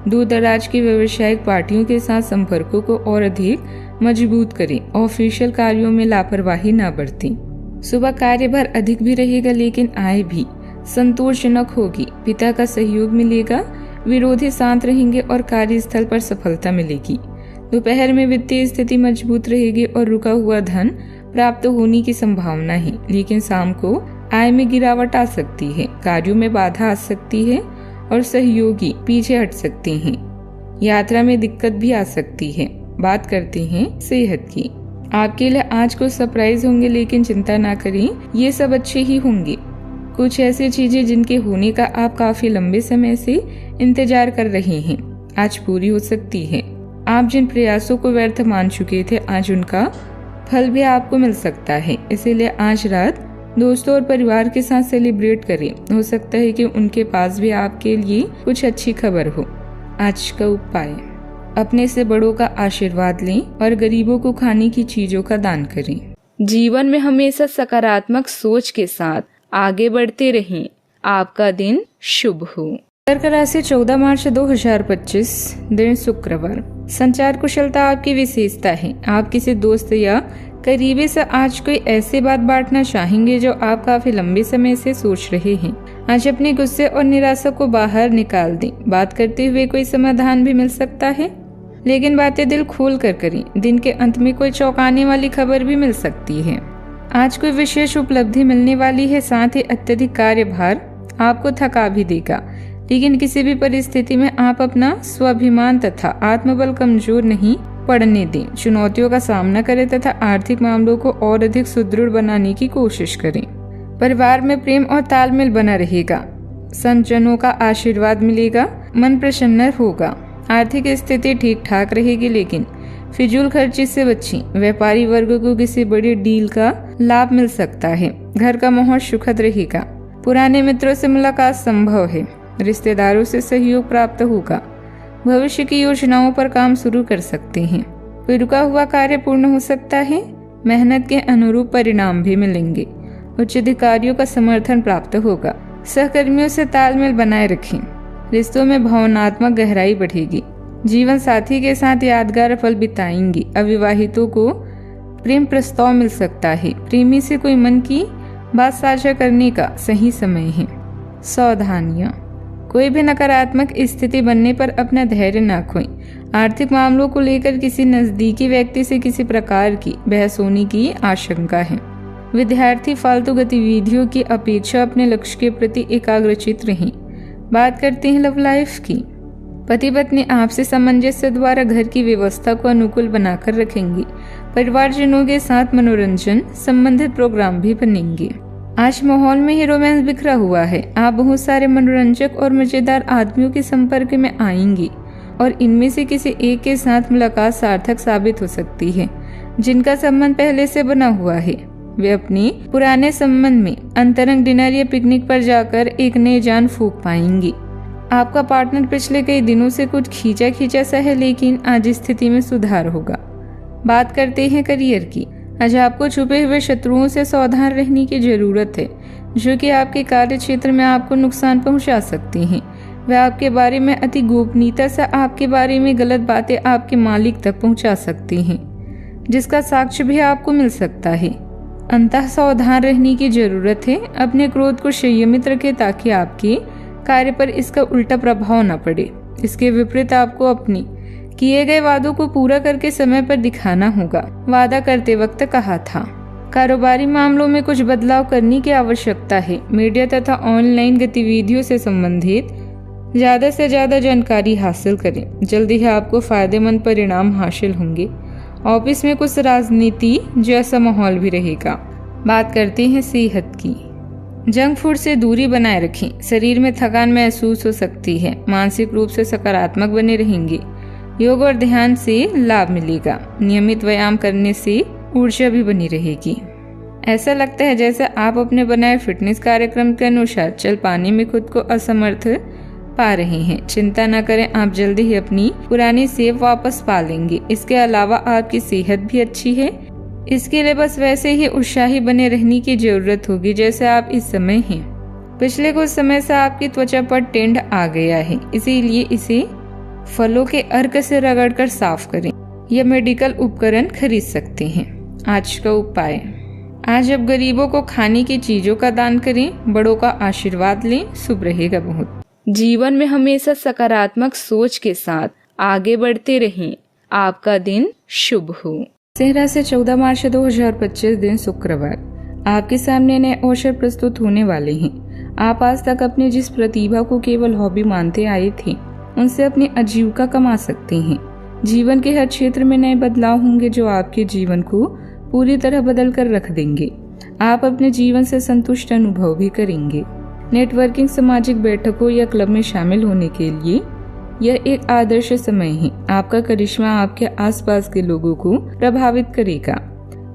दूर दराज की व्यावसायिक पार्टियों के साथ संपर्कों को और अधिक मजबूत करें। ऑफिशियल कार्यों में लापरवाही न बरतें। सुबह कार्यभार अधिक भी रहेगा, लेकिन आय भी संतोषजनक होगी। पिता का सहयोग मिलेगा। विरोधी शांत रहेंगे और कार्यस्थल पर सफलता मिलेगी। दोपहर में वित्तीय स्थिति मजबूत रहेगी और रुका हुआ धन प्राप्त होने की संभावना है, लेकिन शाम को आय में गिरावट आ सकती है। कार्यों में बाधा आ सकती है और सहयोगी पीछे हट सकते हैं। यात्रा में दिक्कत भी आ सकती है। बात करते हैं सेहत की। आपके लिए आज कुछ सरप्राइज होंगे, लेकिन चिंता ना करें, ये सब अच्छे ही होंगे। कुछ ऐसी चीजें जिनके होने का आप काफी लंबे समय से इंतजार कर रहे हैं आज पूरी हो सकती है। आप जिन प्रयासों को व्यर्थ मान चुके थे आज उनका फल भी आपको मिल सकता है। इसीलिए आज रात दोस्तों और परिवार के साथ सेलिब्रेट करें। हो सकता है कि उनके पास भी आपके लिए कुछ अच्छी खबर हो। आज का उपाय, अपने से बड़ों का आशीर्वाद लें और गरीबों को खाने की चीजों का दान करें। जीवन में हमेशा सकारात्मक सोच के साथ आगे बढ़ते रहें। आपका दिन शुभ हो। कर्क राशि 14 मार्च 2025 दिन शुक्रवार। संचार कुशलता आपकी विशेषता है। आप किसी दोस्त या करीबी से आज कोई ऐसी बात बांटना चाहेंगे जो आप काफी लंबे समय से सोच रहे हैं। आज अपने गुस्से और निराशा को बाहर निकाल दें। बात करते हुए कोई समाधान भी मिल सकता है, लेकिन बातें दिल खोल कर करें। दिन के अंत में कोई चौंकाने वाली खबर भी मिल सकती है। आज कोई विशेष उपलब्धि मिलने वाली है। साथ ही अत्यधिक कार्यभार आपको थका भी देगा, लेकिन किसी भी परिस्थिति में आप अपना स्वाभिमान तथा आत्मबल कमजोर नहीं पड़ने दें। चुनौतियों का सामना करें तथा आर्थिक मामलों को और अधिक सुदृढ़ बनाने की कोशिश करें। परिवार में प्रेम और तालमेल बना रहेगा। संतजनों का आशीर्वाद मिलेगा, मन प्रसन्न होगा। आर्थिक स्थिति ठीक ठाक रहेगी, लेकिन फिजूल खर्ची से बचें। व्यापारी वर्ग को किसी बड़ी डील का लाभ मिल सकता है। घर का माहौल सुखद रहेगा। पुराने मित्रों से मुलाकात संभव है। रिश्तेदारों से सहयोग प्राप्त होगा। भविष्य की योजनाओं पर काम शुरू कर सकते हैं। कोई रुका हुआ कार्य पूर्ण हो सकता है। मेहनत के अनुरूप परिणाम भी मिलेंगे। उच्च अधिकारियों का समर्थन प्राप्त होगा। सहकर्मियों से तालमेल बनाए रखें। रिश्तों में भावनात्मक गहराई बढ़ेगी। जीवन साथी के साथ यादगार पल बिताएंगे। अविवाहितों को प्रेम प्रस्ताव मिल सकता है। प्रेमी से कोई मन की बात साझा करने का सही समय है। सावधानियां, कोई भी नकारात्मक स्थिति बनने पर अपना धैर्य न खोएं। आर्थिक मामलों को लेकर किसी नजदीकी व्यक्ति से किसी प्रकार की बहस होने की आशंका है। विद्यार्थी फालतू गतिविधियों की अपेक्षा अपने लक्ष्य के प्रति एकाग्रचित रहें। बात करते हैं लव लाइफ की। पति पत्नी आपसी सामंजस्य द्वारा घर की व्यवस्था को अनुकूल बनाकर रखेंगे। परिवारजनों के साथ मनोरंजन संबंधित प्रोग्राम भी बनेंगे। आज माहौल में ही रोमांस बिखरा हुआ है। आप बहुत सारे मनोरंजक और मजेदार आदमियों के संपर्क में आएंगे और इनमें से किसी एक के साथ मुलाकात सार्थक साबित हो सकती है। जिनका संबंध पहले से बना हुआ है, वे अपने पुराने संबंध में अंतरंग डिनर या पिकनिक पर जाकर एक नई जान फूंक पाएंगे। आपका पार्टनर पिछले कई दिनों से कुछ खींचा खींचा सा है, लेकिन आज स्थिति में सुधार होगा। बात करते हैं करियर की। आज आपको छुपे हुए शत्रुओं से सावधान रहने की जरूरत है, जो कि आपके कार्य क्षेत्र में आपको नुकसान पहुंचा सकते हैं। वे आपके बारे में अति गोपनीयता से आपके बारे में गलत बातें आपके मालिक तक पहुंचा सकते हैं, जिसका साक्ष्य भी आपको मिल सकता है। अंततः सावधान रहने की जरूरत है। अपने क्रोध को संयमित रखें ताकि आपके कार्य पर इसका उल्टा प्रभाव न पड़े। इसके विपरीत आपको अपनी किए गए वादों को पूरा करके समय पर दिखाना होगा। वादा करते वक्त कहा था। कारोबारी मामलों में कुछ बदलाव करने की आवश्यकता है। मीडिया तथा ऑनलाइन गतिविधियों से संबंधित ज्यादा से ज्यादा जानकारी हासिल करें। जल्दी ही आपको फायदेमंद परिणाम हासिल होंगे। ऑफिस में कुछ राजनीति जैसा माहौल भी रहेगा। बात करते हैं सेहत की। जंक फूड से दूरी बनाए रखें। शरीर में थकान महसूस हो सकती है। मानसिक रूप से सकारात्मक बने रहेंगे। योग और ध्यान से लाभ मिलेगा। नियमित व्यायाम करने से ऊर्जा भी बनी रहेगी। ऐसा लगता है जैसे आप अपने बनाए फिटनेस कार्यक्रम के अनुसार चल पाने में खुद को असमर्थ पा रहे हैं। चिंता न करें, आप जल्दी ही अपनी पुरानी सेव वापस पा लेंगे। इसके अलावा आपकी सेहत भी अच्छी है। इसके लिए बस वैसे ही उत्साही बने रहने की जरूरत होगी जैसे आप इस समय हैं। पिछले कुछ समय से आपकी त्वचा पर टेंड आ गया है, इसीलिए इसे फलों के अर्क से रगड़कर साफ करें या मेडिकल उपकरण खरीद सकते हैं। आज का उपाय, आज अब गरीबों को खाने की चीजों का दान करें। बड़ों का आशीर्वाद लें, शुभ रहेगा बहुत। जीवन में हमेशा सकारात्मक सोच के साथ आगे बढ़ते रहें। आपका दिन शुभ हो। सेहरा से 14 मार्च 2025 दिन शुक्रवार। आपके सामने नए अवसर प्रस्तुत होने वाले हैं। आप आज तक अपनी जिस प्रतिभा को केवल हॉबी मानते आए थे, उनसे अपनी आजीविका कमा सकते हैं। जीवन के हर क्षेत्र में नए बदलाव होंगे जो आपके जीवन को पूरी तरह बदल कर रख देंगे। आप अपने जीवन से संतुष्ट अनुभव भी करेंगे। नेटवर्किंग, सामाजिक बैठकों या क्लब में शामिल होने के लिए यह एक आदर्श समय है। आपका करिश्मा आपके आसपास के लोगों को प्रभावित करेगा।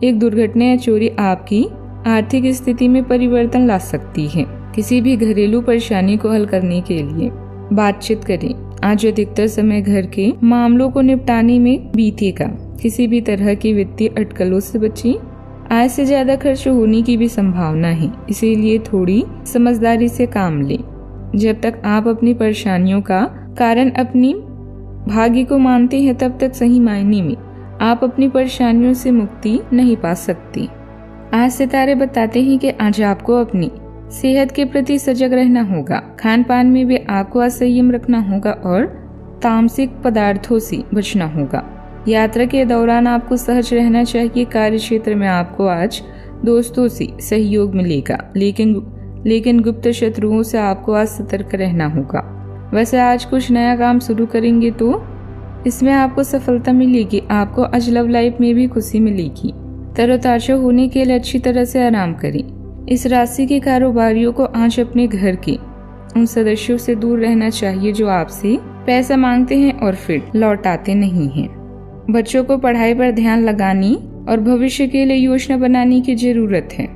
एक दुर्घटना या चोरी आपकी आर्थिक स्थिति में परिवर्तन ला सकती है। किसी भी घरेलू परेशानी को हल करने के लिए बातचीत करें। आज अधिकतर समय घर के मामलों को निपटाने में बीतेगा। किसी भी तरह की वित्तीय अटकलों से बचें। आय से ज्यादा खर्च होने की भी संभावना है, इसीलिए थोड़ी समझदारी से काम लें। जब तक आप अपनी परेशानियों का कारण अपनी भाग्य को मानते हैं, तब तक सही मायने में आप अपनी परेशानियों से मुक्ति नहीं पा सकती। आज सितारे बताते हैं कि आज आपको अपनी सेहत के प्रति सजग रहना होगा। खान पान में भी आपको असंयम रखना होगा और तामसिक पदार्थों से बचना होगा। यात्रा के दौरान आपको सहज रहना चाहिए। कार्य क्षेत्र में आपको आज दोस्तों से सहयोग मिलेगा, लेकिन लेकिन गुप्त शत्रुओं से आपको आज सतर्क रहना होगा। वैसे आज कुछ नया काम शुरू करेंगे तो इसमें आपको सफलता मिलेगी। आपको आज लव लाइफ में भी खुशी मिलेगी। तरोताजा होने के लिए अच्छी तरह से आराम करें। इस राशि के कारोबारियों को आज अपने घर के उन सदस्यों से दूर रहना चाहिए जो आपसे पैसा मांगते हैं और फिर लौटाते नहीं हैं। बच्चों को पढ़ाई पर ध्यान लगाने और भविष्य के लिए योजना बनाने की जरूरत है।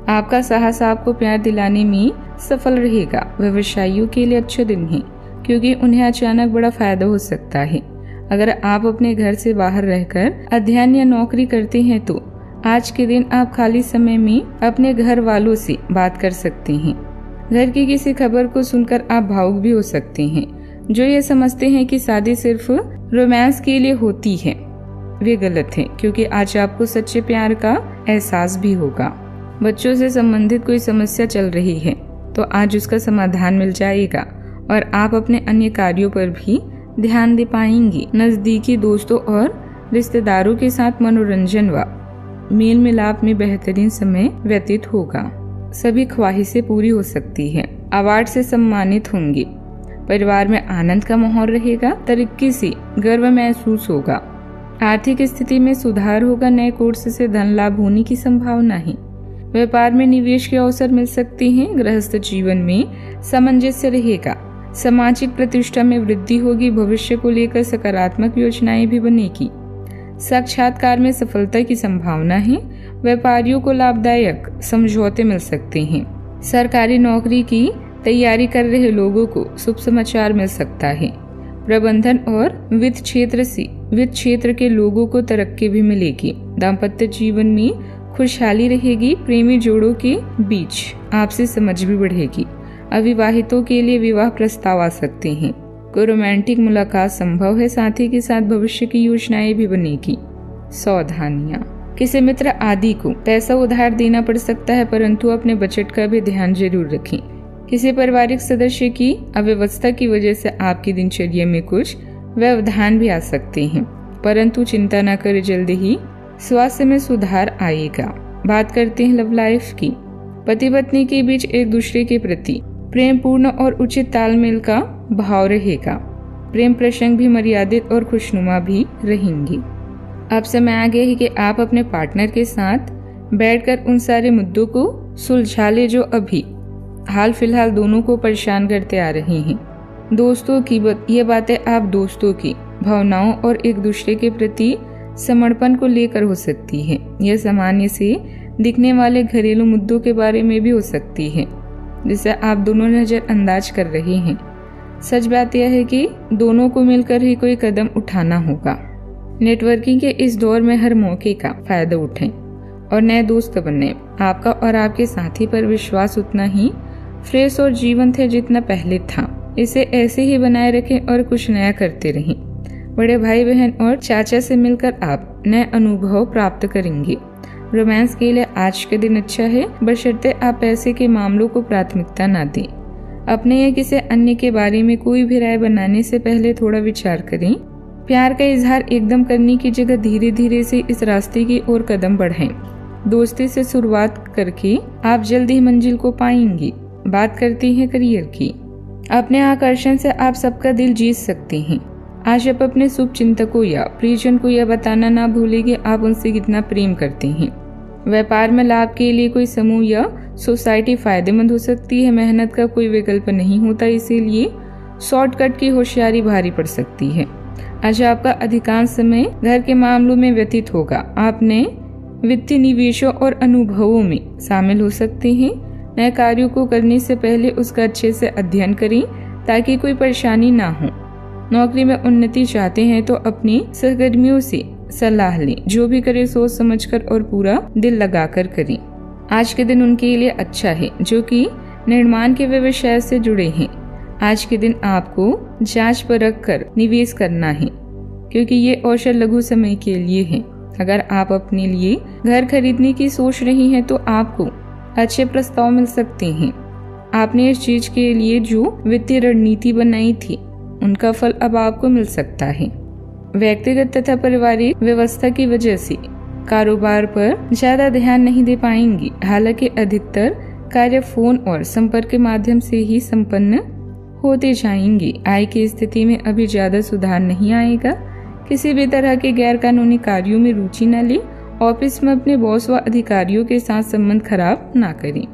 आपका साहस आपको प्यार दिलाने में सफल रहेगा। व्यवसायियों के लिए अच्छा दिन है क्योंकि उन्हें अचानक बड़ा फायदा हो सकता है। अगर आप अपने घर से बाहर रहकर अध्ययन या नौकरी करते हैं तो आज के दिन आप खाली समय में अपने घर वालों से बात कर सकते हैं। घर की किसी खबर को सुनकर आप भावुक भी हो सकते हैं। जो ये समझते हैं कि शादी सिर्फ रोमांस के लिए होती है वे गलत है, क्योंकि आज आपको सच्चे प्यार का एहसास भी होगा। बच्चों से संबंधित कोई समस्या चल रही है तो आज उसका समाधान मिल जाएगा और आप अपने अन्य कार्यों पर भी ध्यान दे पाएंगे। नजदीकी दोस्तों और रिश्तेदारों के साथ मनोरंजन व मेल मिलाप में बेहतरीन समय व्यतीत होगा। सभी ख्वाहिशें पूरी हो सकती है। अवार्ड से सम्मानित होंगे। परिवार में आनंद का माहौल रहेगा। तरक्की से गर्व महसूस होगा। आर्थिक स्थिति में सुधार होगा। नए कोर्स से धन लाभ होने की संभावना है। व्यापार में निवेश के अवसर मिल सकते हैं। गृहस्थ जीवन में सामंजस्य रहेगा। सामाजिक प्रतिष्ठा में वृद्धि होगी। भविष्य को लेकर सकारात्मक योजनाएं भी बनेगी। साक्षात्कार में सफलता की संभावना है। व्यापारियों को लाभदायक समझौते मिल सकते हैं। सरकारी नौकरी की तैयारी कर रहे लोगों को शुभ समाचार मिल सकता है। प्रबंधन और वित्त क्षेत्र के लोगों को तरक्की भी मिलेगी। दाम्पत्य जीवन में खुशहाली रहेगी। प्रेमी जोड़ों के बीच आपसी समझ भी बढ़ेगी। अविवाहितों के लिए विवाह प्रस्ताव आ सकते हैं। कोई रोमांटिक मुलाकात संभव है। साथी के साथ भविष्य की योजनाएं भी बनेगी। सावधानियां। किसी मित्र आदि को पैसा उधार देना पड़ सकता है, परंतु अपने बजट का भी ध्यान जरूर रखें। किसी पारिवारिक सदस्य की अव्यवस्था की वजह से आपकी दिनचर्या में कुछ व्यवधान भी आ सकते हैं, परंतु चिंता न करें, जल्दी ही स्वास्थ्य में सुधार आएगा। बात करते हैं लव लाइफ की। पति पत्नी के बीच एक दूसरे के प्रति प्रेम पूर्ण और उचित तालमेल का भाव रहेगा। प्रेम प्रसंग भी मर्यादित और खुशनुमा भी रहेंगे। अब समय आ गया है कि आप अपने पार्टनर के साथ बैठकर उन सारे मुद्दों को सुलझा ले जो अभी हाल फिलहाल दोनों को परेशान करते आ रहे हैं। दोस्तों की ये बातें आप दोस्तों की भावनाओं और एक दूसरे के प्रति समर्पण को लेकर हो सकती है। यह सामान्य से दिखने वाले घरेलू मुद्दों के बारे में भी हो सकती है जिसे आप दोनों नजरअंदाज कर रहे हैं। सच बात यह है कि दोनों को मिलकर ही कोई कदम उठाना होगा। नेटवर्किंग के इस दौर में हर मौके का फायदा उठें और नए दोस्त बने। आपका और आपके साथी पर विश्वास उतना ही फ्रेश और जीवंत है जितना पहले था। इसे ऐसे ही बनाए रखें और कुछ नया करते रहें। बड़े भाई बहन और चाचा से मिलकर आप नए अनुभव प्राप्त करेंगे। रोमांस के लिए आज के दिन अच्छा है, बशर्ते आप पैसे के मामलों को प्राथमिकता न दें। अपने या किसी अन्य के बारे में कोई भी राय बनाने से पहले थोड़ा विचार करें। प्यार का इजहार एकदम करने की जगह धीरे धीरे से इस रास्ते की ओर कदम बढ़ाएं। दोस्ती से शुरुआत करके आप जल्द ही मंजिल को पाएंगे। बात करते हैं करियर की। अपने आकर्षण से आप सबका दिल जीत सकते हैं। आज आप अपने शुभ चिंतकों या प्रियजन को यह बताना ना भूलें कि आप उनसे कितना प्रेम करते हैं। व्यापार में लाभ के लिए कोई समूह या सोसाइटी फायदेमंद हो सकती है। मेहनत का कोई विकल्प नहीं होता, इसीलिए शॉर्टकट की होशियारी भारी पड़ सकती है। आज आपका अधिकांश समय घर के मामलों में व्यतीत होगा। आप नए वित्तीय निवेशों और अनुभवों में शामिल हो सकते हैं। नए कार्यों को करने से पहले उसका अच्छे से अध्ययन करें ताकि कोई परेशानी ना हो। नौकरी में उन्नति चाहते हैं तो अपने सहकर्मियों से सलाह लें। जो भी करे सोच समझकर और पूरा दिल लगाकर करें। आज के दिन उनके लिए अच्छा है जो कि निर्माण के व्यवसाय से जुड़े हैं। आज के दिन आपको जांच परख कर निवेश करना है क्योंकि ये अवसर लघु समय के लिए है। अगर आप अपने लिए घर खरीदने की सोच रही हैं तो आपको अच्छे प्रस्ताव मिल सकते हैं। आपने इस चीज के लिए जो वित्तीय रणनीति बनाई थी उनका फल अब आपको मिल सकता है। व्यक्तिगत तथा पारिवारिक व्यवस्था की वजह से कारोबार पर ज्यादा ध्यान नहीं दे पाएंगी। हालांकि अधिकतर कार्य फोन और संपर्क के माध्यम से ही संपन्न होते जाएंगे। आय की स्थिति में अभी ज्यादा सुधार नहीं आएगा। किसी भी तरह के गैर कानूनी कार्यों में रुचि न लें। ऑफिस में अपने बॉस व अधिकारियों के साथ संबंध खराब ना करें।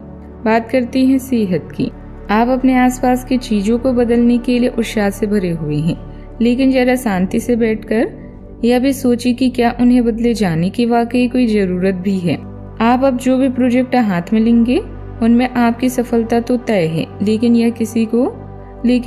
बात करते हैं सेहत की। आप अपने आसपास की चीजों को बदलने के लिए उत्साह से भरे हुए हैं, लेकिन जरा शांति से बैठकर यह भी सोचिए कि क्या उन्हें बदले जाने की वाकई कोई जरूरत भी है। आप अब जो भी प्रोजेक्ट हाथ में लेंगे उनमें आपकी सफलता तो तय है, लेकिन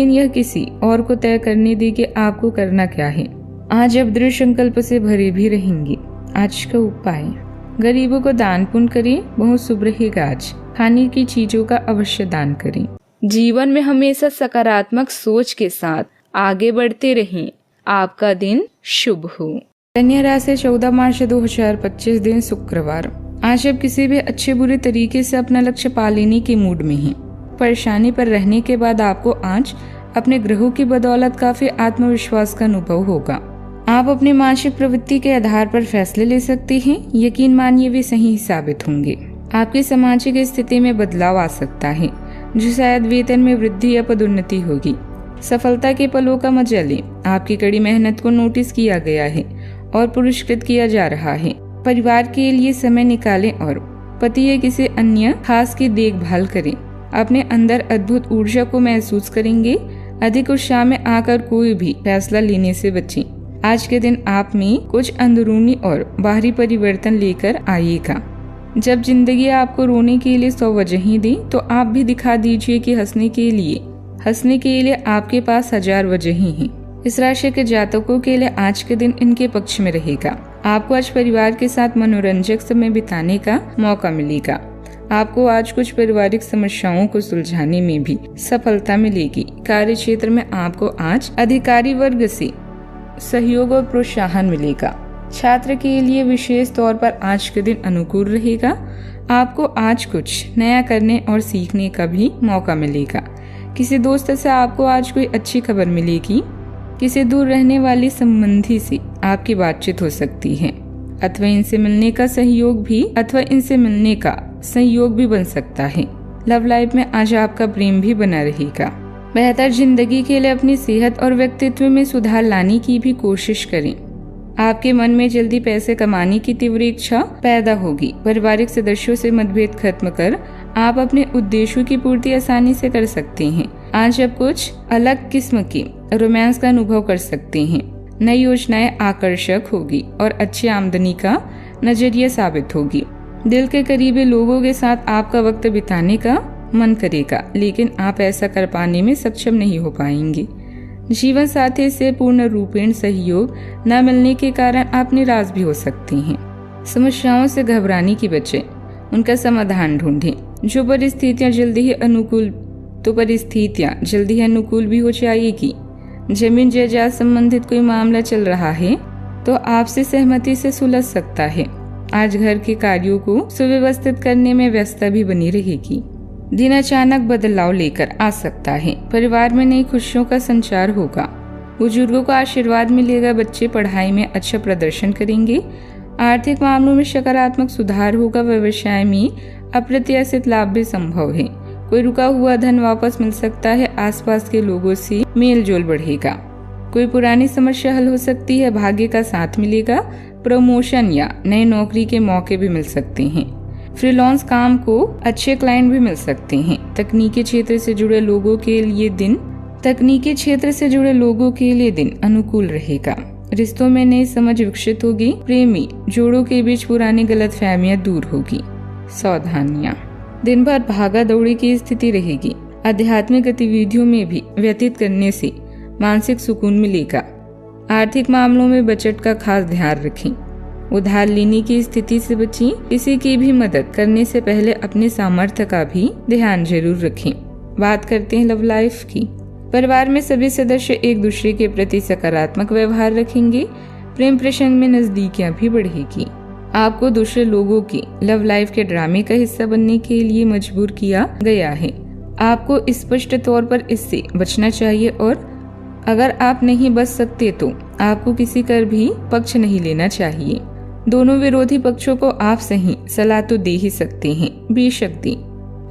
यह किसी और को तय करने दे कि आपको करना क्या है। आज आप दृढ़ संकल्प से भरे भी रहेंगे। आज का उपाय, गरीबों को दान पुण्य करें, बहुत शुभ रहेगा। आज खाने की चीजों का अवश्य दान करें। जीवन में हमेशा सकारात्मक सोच के साथ आगे बढ़ते रहें। आपका दिन शुभ हो। कन्या राशि 14 मार्च 2025 दिन शुक्रवार। आज आप किसी भी अच्छे बुरे तरीके से अपना लक्ष्य पा लेने के मूड में हैं। परेशानी पर रहने के बाद आपको आज अपने ग्रहों की बदौलत काफी आत्मविश्वास का अनुभव होगा। आप अपनी मानसिक प्रवृत्ति के आधार पर फैसले ले सकते हैं। यकीन मानिए वे सही साबित होंगे। आपकी सामाजिक स्थिति में बदलाव आ सकता है, जो शायद वेतन में वृद्धि या पदोन्नति होगी। सफलता के पलों का मजा लें। आपकी कड़ी मेहनत को नोटिस किया गया है और पुरस्कृत किया जा रहा है। परिवार के लिए समय निकालें और पति या किसी अन्य खास की देखभाल करें। अपने अंदर अद्भुत ऊर्जा को महसूस करेंगे। अधिक उत्साह में आकर कोई भी फैसला लेने से बचें। आज के दिन आप में कुछ अंदरूनी और बाहरी परिवर्तन लेकर आइएगा। जब जिंदगी आपको रोने के लिए 100 वजहें दे, तो आप भी दिखा दीजिए कि हंसने के लिए आपके पास 1000 वजहें हैं। इस राशि के जातकों के लिए आज के दिन इनके पक्ष में रहेगा। आपको आज परिवार के साथ मनोरंजक समय बिताने का मौका मिलेगा। आपको आज कुछ पारिवारिक समस्याओं को सुलझाने में भी सफलता मिलेगी। कार्य क्षेत्र में आपको आज अधिकारी वर्ग से सहयोग और प्रोत्साहन मिलेगा। छात्र के लिए विशेष तौर पर आज के दिन अनुकूल रहेगा। आपको आज कुछ नया करने और सीखने का भी मौका मिलेगा। किसी दोस्त से आपको आज कोई अच्छी खबर मिलेगी। किसी दूर रहने वाले संबंधी से आपकी बातचीत हो सकती है, अथवा इनसे मिलने का संयोग भी बन सकता है। लव लाइफ में आज आपका प्रेम भी बना रहेगा। बेहतर जिंदगी के लिए अपनी सेहत और व्यक्तित्व में सुधार लाने की भी कोशिश करें। आपके मन में जल्दी पैसे कमाने की तीव्र इच्छा पैदा होगी। पारिवारिक सदस्यों से मतभेद खत्म कर आप अपने उद्देश्यों की पूर्ति आसानी से कर सकते हैं। आज आप कुछ अलग किस्म के रोमांस का अनुभव कर सकते हैं। नई योजनाएं आकर्षक होगी और अच्छी आमदनी का नजरिया साबित होगी। दिल के करीबी लोगों के साथ आपका वक्त बिताने का मन करेगा, लेकिन आप ऐसा कर पाने में सक्षम नहीं हो पाएंगे। जीवन साथी से पूर्ण रूपेण सहयोग न मिलने के कारण आप निराश भी हो सकते हैं। समस्याओं से घबराने की बजाय उनका समाधान ढूंढें। जो परिस्थितियां जल्दी ही अनुकूल भी हो जाएगी। जमीन जायदाद संबंधित कोई मामला चल रहा है तो आपसे सहमति से सुलझ सकता है। आज घर के कार्यों को सुव्यवस्थित करने में व्यस्तता भी बनी रहेगी। दिन अचानक बदलाव लेकर आ सकता है। परिवार में नई खुशियों का संचार होगा। बुजुर्गों का आशीर्वाद मिलेगा। बच्चे पढ़ाई में अच्छा प्रदर्शन करेंगे। आर्थिक मामलों में सकारात्मक सुधार होगा। व्यवसाय में अप्रत्याशित लाभ भी संभव है। कोई रुका हुआ धन वापस मिल सकता है। आसपास के लोगों से मेल जोल बढ़ेगा। कोई पुरानी समस्या हल हो सकती है। भाग्य का साथ मिलेगा। प्रमोशन या नई नौकरी के मौके भी मिल सकते हैं। फ्रीलांस काम को अच्छे क्लाइंट भी मिल सकते हैं। तकनीकी क्षेत्र से जुड़े लोगों के लिए दिन अनुकूल रहेगा। रिश्तों में नई समझ विकसित होगी। प्रेमी जोड़ों के बीच पुरानी गलतफहमियां दूर होगी। सावधानियां, दिन भर भागा दौड़ी की स्थिति रहेगी। आध्यात्मिक गतिविधियों में भी व्यतीत करने से मानसिक सुकून मिलेगा। आर्थिक मामलों में बजट का खास ध्यान रखें। उधार लेने की स्थिति से बचें। किसी की भी मदद करने से पहले अपने सामर्थ्य का भी ध्यान जरूर रखें। बात करते हैं लव लाइफ की। परिवार में सभी सदस्य एक दूसरे के प्रति सकारात्मक व्यवहार रखेंगे। प्रेम प्रसंग में नजदीकियां भी बढ़ेगी। आपको दूसरे लोगों की लव लाइफ के ड्रामे का हिस्सा बनने के लिए मजबूर किया गया है। आपको स्पष्ट तौर पर इससे बचना चाहिए और अगर आप नहीं बच सकते तो आपको किसी का भी पक्ष नहीं लेना चाहिए। दोनों विरोधी पक्षों को आप सही सलाह तो दे ही सकते हैं। बेशक दें।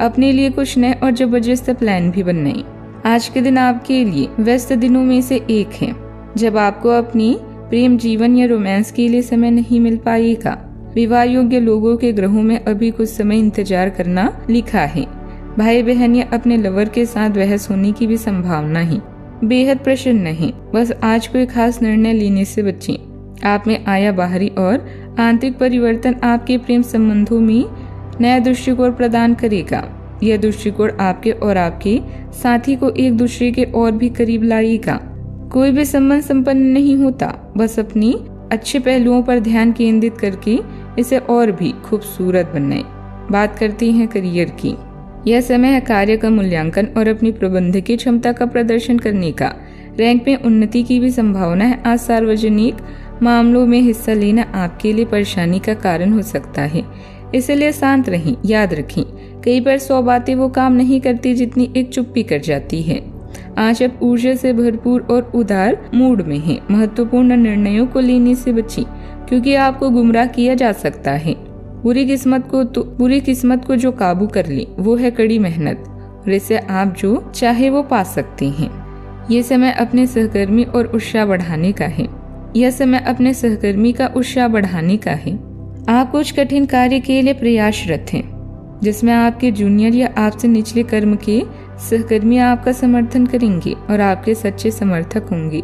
अपने लिए कुछ नए और जबरदस्त प्लान भी बनाएं। आज के दिन आपके लिए व्यस्त दिनों में से एक है, जब आपको अपनी प्रेम जीवन या रोमांस के लिए समय नहीं मिल पाएगा। विवाह योग्य लोगों के ग्रहों में अभी कुछ समय इंतजार करना लिखा है। भाई बहन या अपने लवर के साथ बहस होने की भी संभावना है। बेहद प्रसन्न है, बस आज कोई खास निर्णय लेने से बचें। आप में आया बाहरी और आंतरिक परिवर्तन आपके प्रेम संबंधों में नया दृष्टिकोण प्रदान करेगा। यह दृष्टिकोण आपके और आपके साथी को एक दूसरे के और भी करीब लाएगा। कोई भी संबंध संपन्न नहीं होता, बस अपनी अच्छे पहलुओं पर ध्यान केंद्रित करके इसे और भी खूबसूरत बनाएं। बात करते हैं करियर की। यह समय है कार्य का मूल्यांकन और अपनी प्रबंधकीय क्षमता का प्रदर्शन करने का। रैंक में उन्नति की भी संभावना है। आज सार्वजनिक मामलों में हिस्सा लेना आपके लिए परेशानी का कारण हो सकता है, इसलिए शांत रहें। याद रखें, कई बार 100 बातें वो काम नहीं करती जितनी एक चुप्पी कर जाती है। आज आप ऊर्जा से भरपूर और उदार मूड में हैं। महत्वपूर्ण निर्णयों को लेने से बचें, क्योंकि आपको गुमराह किया जा सकता है। बुरी किस्मत को जो काबू कर ले वो है कड़ी मेहनत, और इससे आप जो चाहे वो पा सकते हैं। ये समय अपने सहकर्मी और उत्साह बढ़ाने का है। आप कुछ कठिन कार्य के लिए प्रयासरत हैं, जिसमें आपके जूनियर या आपसे निचले कर्म के सहकर्मी आपका समर्थन करेंगे और आपके सच्चे समर्थक होंगे,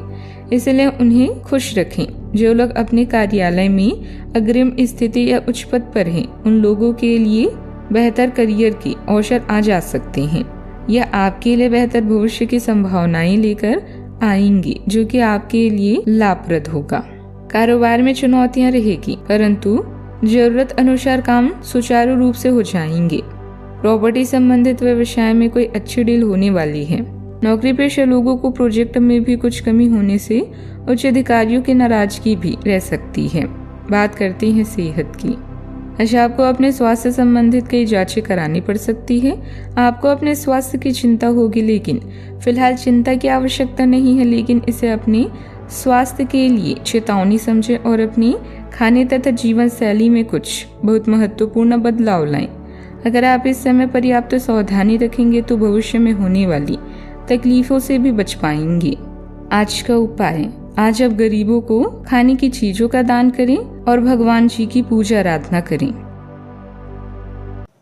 इसलिए उन्हें खुश रखें। जो लोग अपने कार्यालय में अग्रिम स्थिति या उच्च पद पर हैं, उन लोगों के लिए बेहतर करियर की अवसर आ जा सकते हैं। यह आपके लिए बेहतर भविष्य की संभावनाएं लेकर आएंगी, जो कि आपके लिए लाभप्रद होगा। कारोबार में चुनौतियां रहेगी, परंतु जरूरत अनुसार काम सुचारू रूप से हो जाएंगे। प्रॉपर्टी संबंधित व्यवसाय में कोई अच्छी डील होने वाली है। नौकरी पेशा लोगों को प्रोजेक्ट में भी कुछ कमी होने से उच्च अधिकारियों की नाराजगी भी रह सकती है। बात करते हैं सेहत की। अच्छा, आपको अपने स्वास्थ्य संबंधित कई जांचें करानी पड़ सकती है। आपको अपने स्वास्थ्य की चिंता होगी, लेकिन फिलहाल चिंता की आवश्यकता नहीं है। लेकिन इसे अपने स्वास्थ्य के लिए चेतावनी समझें और अपनी खाने तथा जीवन शैली में कुछ बहुत महत्वपूर्ण बदलाव लाएं। अगर आप इस समय पर्याप्त सावधानी रखेंगे तो भविष्य में होने वाली तकलीफों से भी बच पाएंगे। आज का उपाय: आज आप गरीबों को खाने की चीजों का दान करें और भगवान जी की पूजा आराधना करें।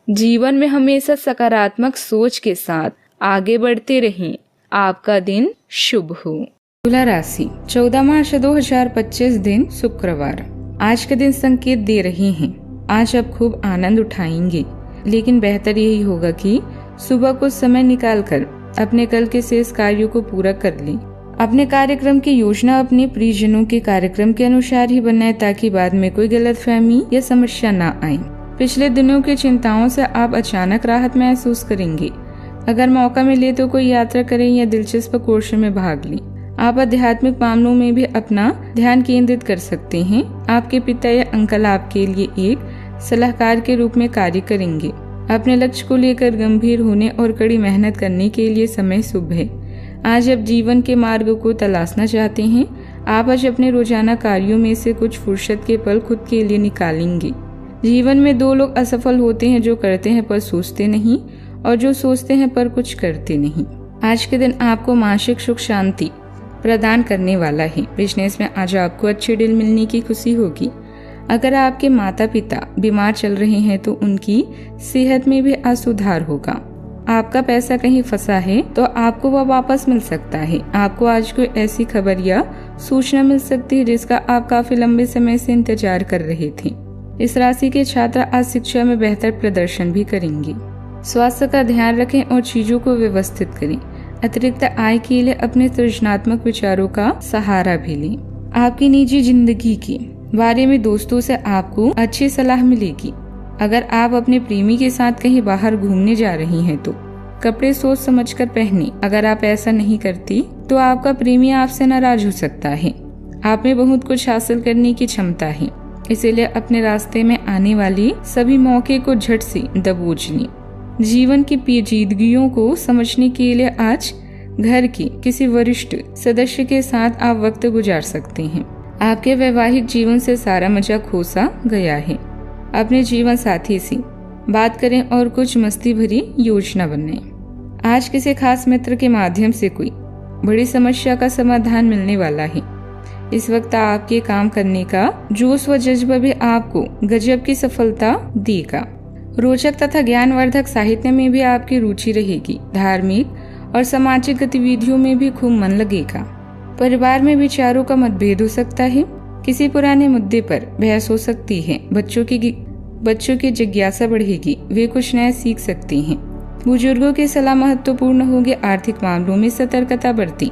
जीवन में हमेशा सकारात्मक सोच के साथ आगे बढ़ते रहें। आपका दिन शुभ हो। तुला राशि, 14 मार्च 2025 दिन शुक्रवार। आज का दिन संकेत दे रहे हैं। आज आप खूब आनंद उठाएंगे, लेकिन बेहतर यही होगा कि सुबह कुछ समय निकालकर अपने कल के शेष कार्यों को पूरा कर लें। अपने कार्यक्रम की योजना अपने प्रियजनों के कार्यक्रम के अनुसार ही बनाएं, ताकि बाद में कोई गलतफहमी या समस्या न आए। पिछले दिनों की चिंताओं से आप अचानक राहत महसूस करेंगे। अगर मौका मिले तो कोई यात्रा करें या दिलचस्प कोर्स में भाग लें। आप आध्यात्मिक मामलों में भी अपना ध्यान केंद्रित कर सकते हैं। आपके पिता या अंकल आपके लिए एक सलाहकार के रूप में कार्य करेंगे। अपने लक्ष्य को लेकर गंभीर होने और कड़ी मेहनत करने के लिए समय शुभ है। आज आप जीवन के मार्ग को तलाशना चाहते हैं। आप आज अपने रोजाना कार्यों में से कुछ फुर्सत के पल खुद के लिए निकालेंगे। जीवन में 2 लोग असफल होते हैं, जो करते हैं पर सोचते नहीं, और जो सोचते हैं पर कुछ करते नहीं। आज के दिन आपको मानसिक सुख शांति प्रदान करने वाला है। बिजनेस में आज आपको अच्छी डील मिलने की खुशी होगी। अगर आपके माता पिता बीमार चल रहे हैं तो उनकी सेहत में भी असुधार होगा। आपका पैसा कहीं फंसा है तो आपको वह वापस मिल सकता है। आपको आज कोई ऐसी खबर या सूचना मिल सकती है जिसका आप काफी लंबे समय से इंतजार कर रहे थे। इस राशि के छात्र आज शिक्षा में बेहतर प्रदर्शन भी करेंगे। स्वास्थ्य का ध्यान रखें और चीजों को व्यवस्थित करें। अतिरिक्त आय के लिए अपने सृजनात्मक विचारों का सहारा भी लें। आपकी निजी जिंदगी के बारे में दोस्तों से आपको अच्छी सलाह मिलेगी। अगर आप अपने प्रेमी के साथ कहीं बाहर घूमने जा रही हैं तो कपड़े सोच समझकर पहने। अगर आप ऐसा नहीं करती तो आपका प्रेमी आपसे नाराज हो सकता है। आप में बहुत कुछ हासिल करने की क्षमता है, इसीलिए अपने रास्ते में आने वाली सभी मौके को झट से दबोच लें। जीवन की पेचीदगियों को समझने के लिए आज घर के किसी वरिष्ठ सदस्य के साथ आप वक्त गुजार सकते हैं। आपके वैवाहिक जीवन से सारा मजा खो सा गया है। अपने जीवन साथी से बात करें और कुछ मस्ती भरी योजना बनाएं। आज किसी खास मित्र के माध्यम से कोई बड़ी समस्या का समाधान मिलने वाला है। इस वक्त आपके काम करने का जोश व जज्बा भी आपको गजब की सफलता देगा। रोचक तथा ज्ञानवर्धक साहित्य में भी आपकी रुचि रहेगी। धार्मिक और सामाजिक गतिविधियों में भी खूब मन लगेगा। परिवार में विचारों का मतभेद हो सकता है। किसी पुराने मुद्दे पर बहस हो सकती है। बच्चों की जिज्ञासा बढ़ेगी, वे कुछ नया सीख सकते हैं। बुजुर्गों की सलाह महत्वपूर्ण होगी। आर्थिक मामलों में सतर्कता बरती,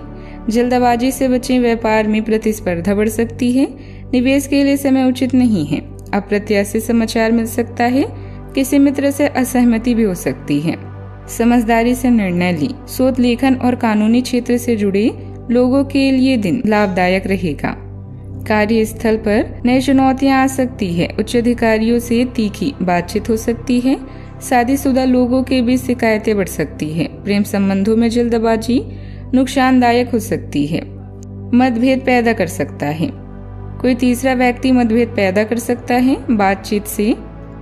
जल्दबाजी से बचें। व्यापार में प्रतिस्पर्धा बढ़ सकती है। निवेश के लिए समय उचित नहीं है। अप्रत्याशित समाचार मिल सकता है। किसी मित्र से असहमति भी हो सकती है। समझदारी से निर्णय ली। शोध लेखन और कानूनी क्षेत्र से जुड़े लोगों के लिए दिन लाभदायक रहेगा। कार्यस्थल पर नई चुनौतियां आ सकती है। उच्च अधिकारियों से तीखी बातचीत हो सकती है। शादीशुदा लोगों के बीच शिकायतें बढ़ सकती है। प्रेम संबंधों में जल्दबाजी नुकसानदायक हो सकती है। मतभेद पैदा कर सकता है। कोई तीसरा व्यक्ति मतभेद पैदा कर सकता है। बातचीत से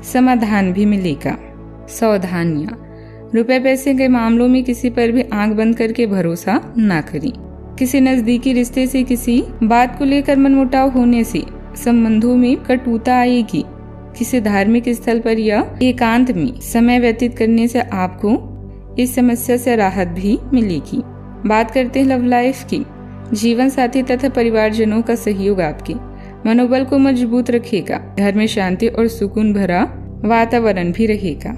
समाधान भी मिलेगा। सावधानियां, रुपए पैसे के मामलों में किसी पर भी आंख बंद करके भरोसा ना करें। किसी नजदीकी रिश्ते से किसी बात को लेकर मनमुटाव होने से संबंधों में कटुता आएगी। किसी धार्मिक स्थल पर या एकांत में समय व्यतीत करने से आपको इस समस्या से राहत भी मिलेगी। बात करते हैं लव लाइफ की। जीवन साथी तथा परिवारजनों का सहयोग आपके मनोबल को मजबूत रखेगा। घर में शांति और सुकून भरा वातावरण भी रहेगा।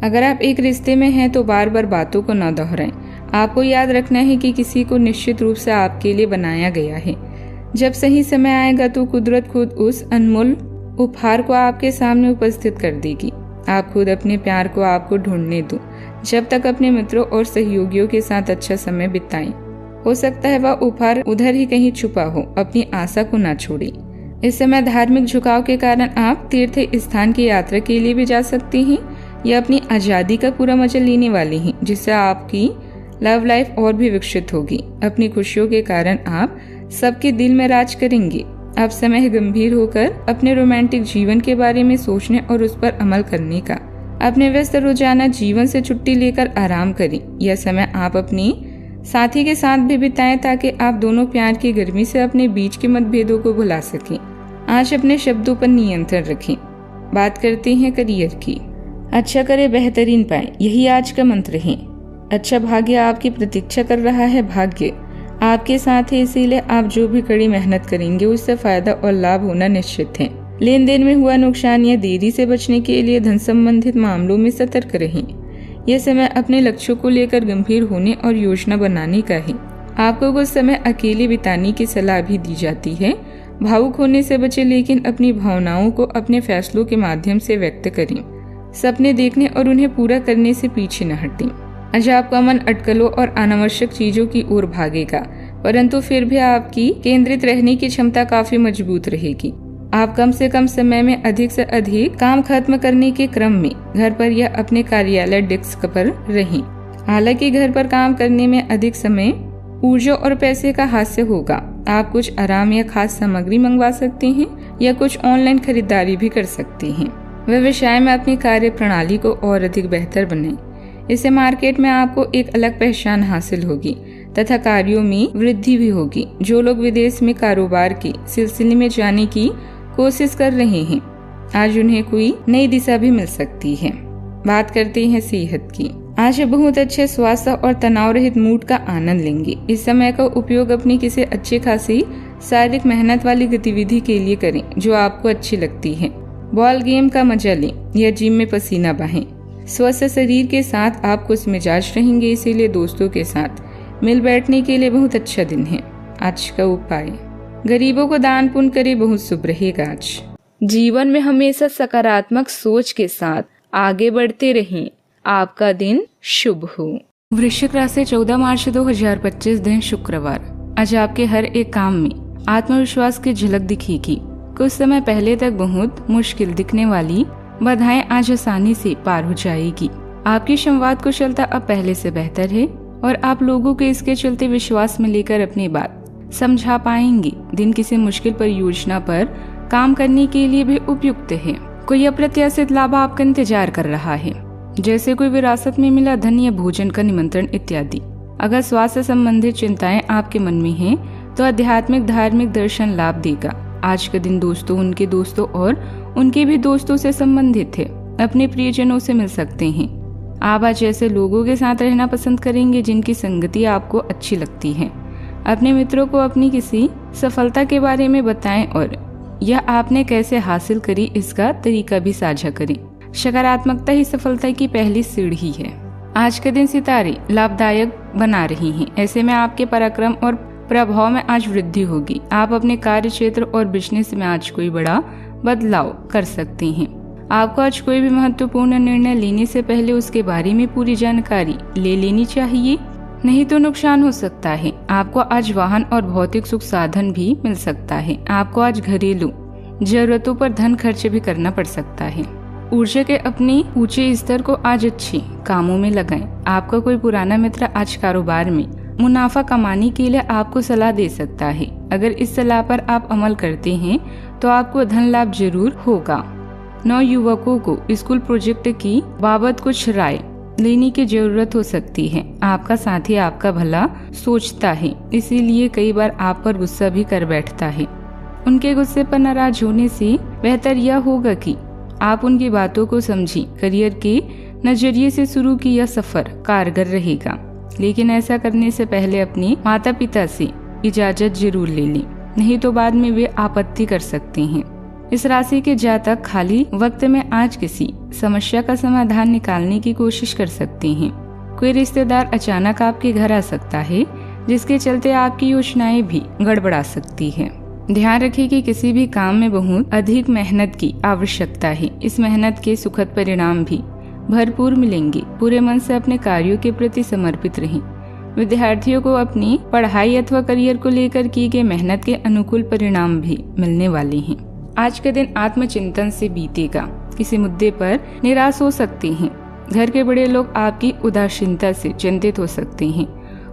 अगर आप एक रिश्ते में हैं तो बार बार बातों को न दोहराएं। आपको याद रखना है कि किसी को निश्चित रूप से आपके लिए बनाया गया है। जब सही समय आएगा तो कुदरत खुद उस अनमोल उपहार को आपके सामने उपस्थित कर देगी। आप खुद अपने प्यार को आपको ढूंढने दो। जब तक अपने मित्रों और सहयोगियों के साथ अच्छा समय बिताएं। हो सकता है वह उपहार उधर ही कहीं छुपा हो। अपनी आशा को ना छोड़ें। इस समय धार्मिक झुकाव के कारण आप तीर्थ स्थान की यात्रा के लिए भी जा सकते हैं या अपनी आजादी का पूरा मजा लेने वाले हैं, जिससे आपकी लव लाइफ और भी विकसित होगी। अपनी खुशियों के कारण आप सबके दिल में राज करेंगे। अब समय है गंभीर होकर अपने रोमांटिक जीवन के बारे में सोचने और उस पर अमल करने का। अपने व्यस्त रोजाना जीवन से छुट्टी लेकर आराम करें। यह समय आप अपनी साथी के साथ भी बिताएं ताकि आप दोनों प्यार की गर्मी से अपने बीच के मतभेदों को भुला सकें। आज अपने शब्दों पर नियंत्रण रखें। बात करते हैं करियर की। अच्छा करे बेहतरीन पाए, यही आज का मंत्र है। अच्छा भाग्य आपकी प्रतीक्षा कर रहा है। भाग्य आपके साथ है, इसीलिए आप जो भी कड़ी मेहनत करेंगे उससे फायदा और लाभ होना निश्चित है। लेन देन में हुआ नुकसान या देरी से बचने के लिए धन संबंधित मामलों में सतर्क रहें। यह समय अपने लक्ष्यों को लेकर गंभीर होने और योजना बनाने का है। आपको कुछ समय अकेले बिताने की सलाह भी दी जाती है। भावुक होने से बचें, लेकिन अपनी भावनाओं को अपने फैसलों के माध्यम से व्यक्त करें। सपने देखने और उन्हें पूरा करने से पीछे न हटें। आज आपका मन अटकलों और अनावश्यक चीजों की ओर भागेगा, परंतु फिर भी आपकी केंद्रित रहने की क्षमता काफी मजबूत रहेगी। आप कम से कम समय में अधिक से अधिक काम खत्म करने के क्रम में घर पर या अपने कार्यालय डेस्क पर रहें। हालांकि घर पर काम करने में अधिक समय, ऊर्जा और पैसे का हास्य होगा। आप कुछ आराम या खास सामग्री मंगवा सकते हैं या कुछ ऑनलाइन खरीदारी भी कर सकते हैं। व्यवसाय में अपनी कार्य प्रणाली को और अधिक बेहतर बनाएं। इससे मार्केट में आपको एक अलग पहचान हासिल होगी तथा कार्यों में वृद्धि भी होगी। जो लोग विदेश में कारोबार के सिलसिले में जाने की कोशिश कर रहे हैं, आज उन्हें कोई नई दिशा भी मिल सकती है। बात करते हैं सेहत की। आज बहुत अच्छे स्वास्थ्य और तनाव रहित मूड का आनंद लेंगे। इस समय का उपयोग अपनी किसी अच्छी खासी शारीरिक मेहनत वाली गतिविधि के लिए करें जो आपको अच्छी लगती है। बॉल गेम का मजा लें या जिम में पसीना बहाएं। स्वस्थ शरीर के साथ आप खुश मिजाज रहेंगे, इसीलिए दोस्तों के साथ मिल बैठने के लिए बहुत अच्छा दिन है। आज का उपाय, गरीबों को दान पुण्य करे, बहुत शुभ रहेगा। आज जीवन में हमेशा सकारात्मक सोच के साथ आगे बढ़ते रहें। आपका दिन शुभ हो। वृश्चिक राशि 14 मार्च 2025 दिन शुक्रवार। आज आपके हर एक काम में आत्मविश्वास की झलक दिखेगी। कुछ समय पहले तक बहुत मुश्किल दिखने वाली बाधाएं आज आसानी से पार हो जाएगी। आपकी संवाद कुशलता अब पहले से बेहतर है और आप लोगों के इसके चलते विश्वास में लेकर अपनी बात समझा पाएंगे। दिन किसी मुश्किल परियोजना पर काम करने के लिए भी उपयुक्त है। कोई अप्रत्याशित लाभ आपका इंतजार कर रहा है, जैसे कोई विरासत में मिला धन या भोजन का निमंत्रण इत्यादि। अगर स्वास्थ्य संबंधित चिंताएं आपके मन में हैं, तो आध्यात्मिक धार्मिक दर्शन लाभ देगा। आज का दिन दोस्तों, उनके दोस्तों और उनके भी दोस्तों से संबंधित है। अपने प्रियजनों से मिल सकते हैं। आप आज ऐसे लोगों के साथ रहना पसंद करेंगे जिनकी संगति आपको अच्छी लगती है। अपने मित्रों को अपनी किसी सफलता के बारे में बताएं और यह आपने कैसे हासिल करी इसका तरीका भी साझा करें। सकारात्मकता ही सफलता की पहली सीढ़ी है। आज के दिन सितारे लाभदायक बना रही हैं। ऐसे में आपके पराक्रम और प्रभाव में आज वृद्धि होगी। आप अपने कार्य क्षेत्र और बिजनेस में आज कोई बड़ा बदलाव कर सकते हैं। आपको आज कोई भी महत्वपूर्ण निर्णय लेने से पहले उसके बारे में पूरी जानकारी ले लेनी चाहिए, नहीं तो नुकसान हो सकता है। आपको आज वाहन और भौतिक सुख साधन भी मिल सकता है। आपको आज घरेलू जरूरतों पर धन खर्च भी करना पड़ सकता है। ऊर्जा के अपने ऊंचे स्तर को आज अच्छे कामों में लगाएं। आपका कोई पुराना मित्र आज कारोबार में मुनाफा कमाने के लिए आपको सलाह दे सकता है। अगर इस सलाह पर आप अमल करते हैं तो आपको धन लाभ जरूर होगा। नवयुवकों को स्कूल प्रोजेक्ट की बाबत कुछ राय लेने की जरूरत हो सकती है। आपका साथी आपका भला सोचता है, इसीलिए कई बार आप पर गुस्सा भी कर बैठता है। उनके गुस्से पर नाराज होने से बेहतर यह होगा कि आप उनकी बातों को समझें। करियर के नजरिए से शुरू किया सफर कारगर रहेगा, लेकिन ऐसा करने से पहले अपने माता पिता से इजाजत जरूर ले लें, नहीं तो बाद में वे आपत्ति कर सकते हैं। इस राशि के जातक खाली वक्त में आज किसी समस्या का समाधान निकालने की कोशिश कर सकते हैं। कोई रिश्तेदार अचानक आपके घर आ सकता है, जिसके चलते आपकी योजनाएं भी गड़बड़ा सकती है। ध्यान रखें कि किसी भी काम में बहुत अधिक मेहनत की आवश्यकता है। इस मेहनत के सुखद परिणाम भी भरपूर मिलेंगे। पूरे मन से अपने कार्यों के प्रति समर्पित रहें। विद्यार्थियों को अपनी पढ़ाई अथवा करियर को लेकर की गई मेहनत के अनुकूल परिणाम भी मिलने वाले हैं। आज का दिन आत्मचिंतन से बीतेगा। किसी मुद्दे पर निराश हो सकते हैं। घर के बड़े लोग आपकी उदासीनता से चिंतित हो सकते हैं।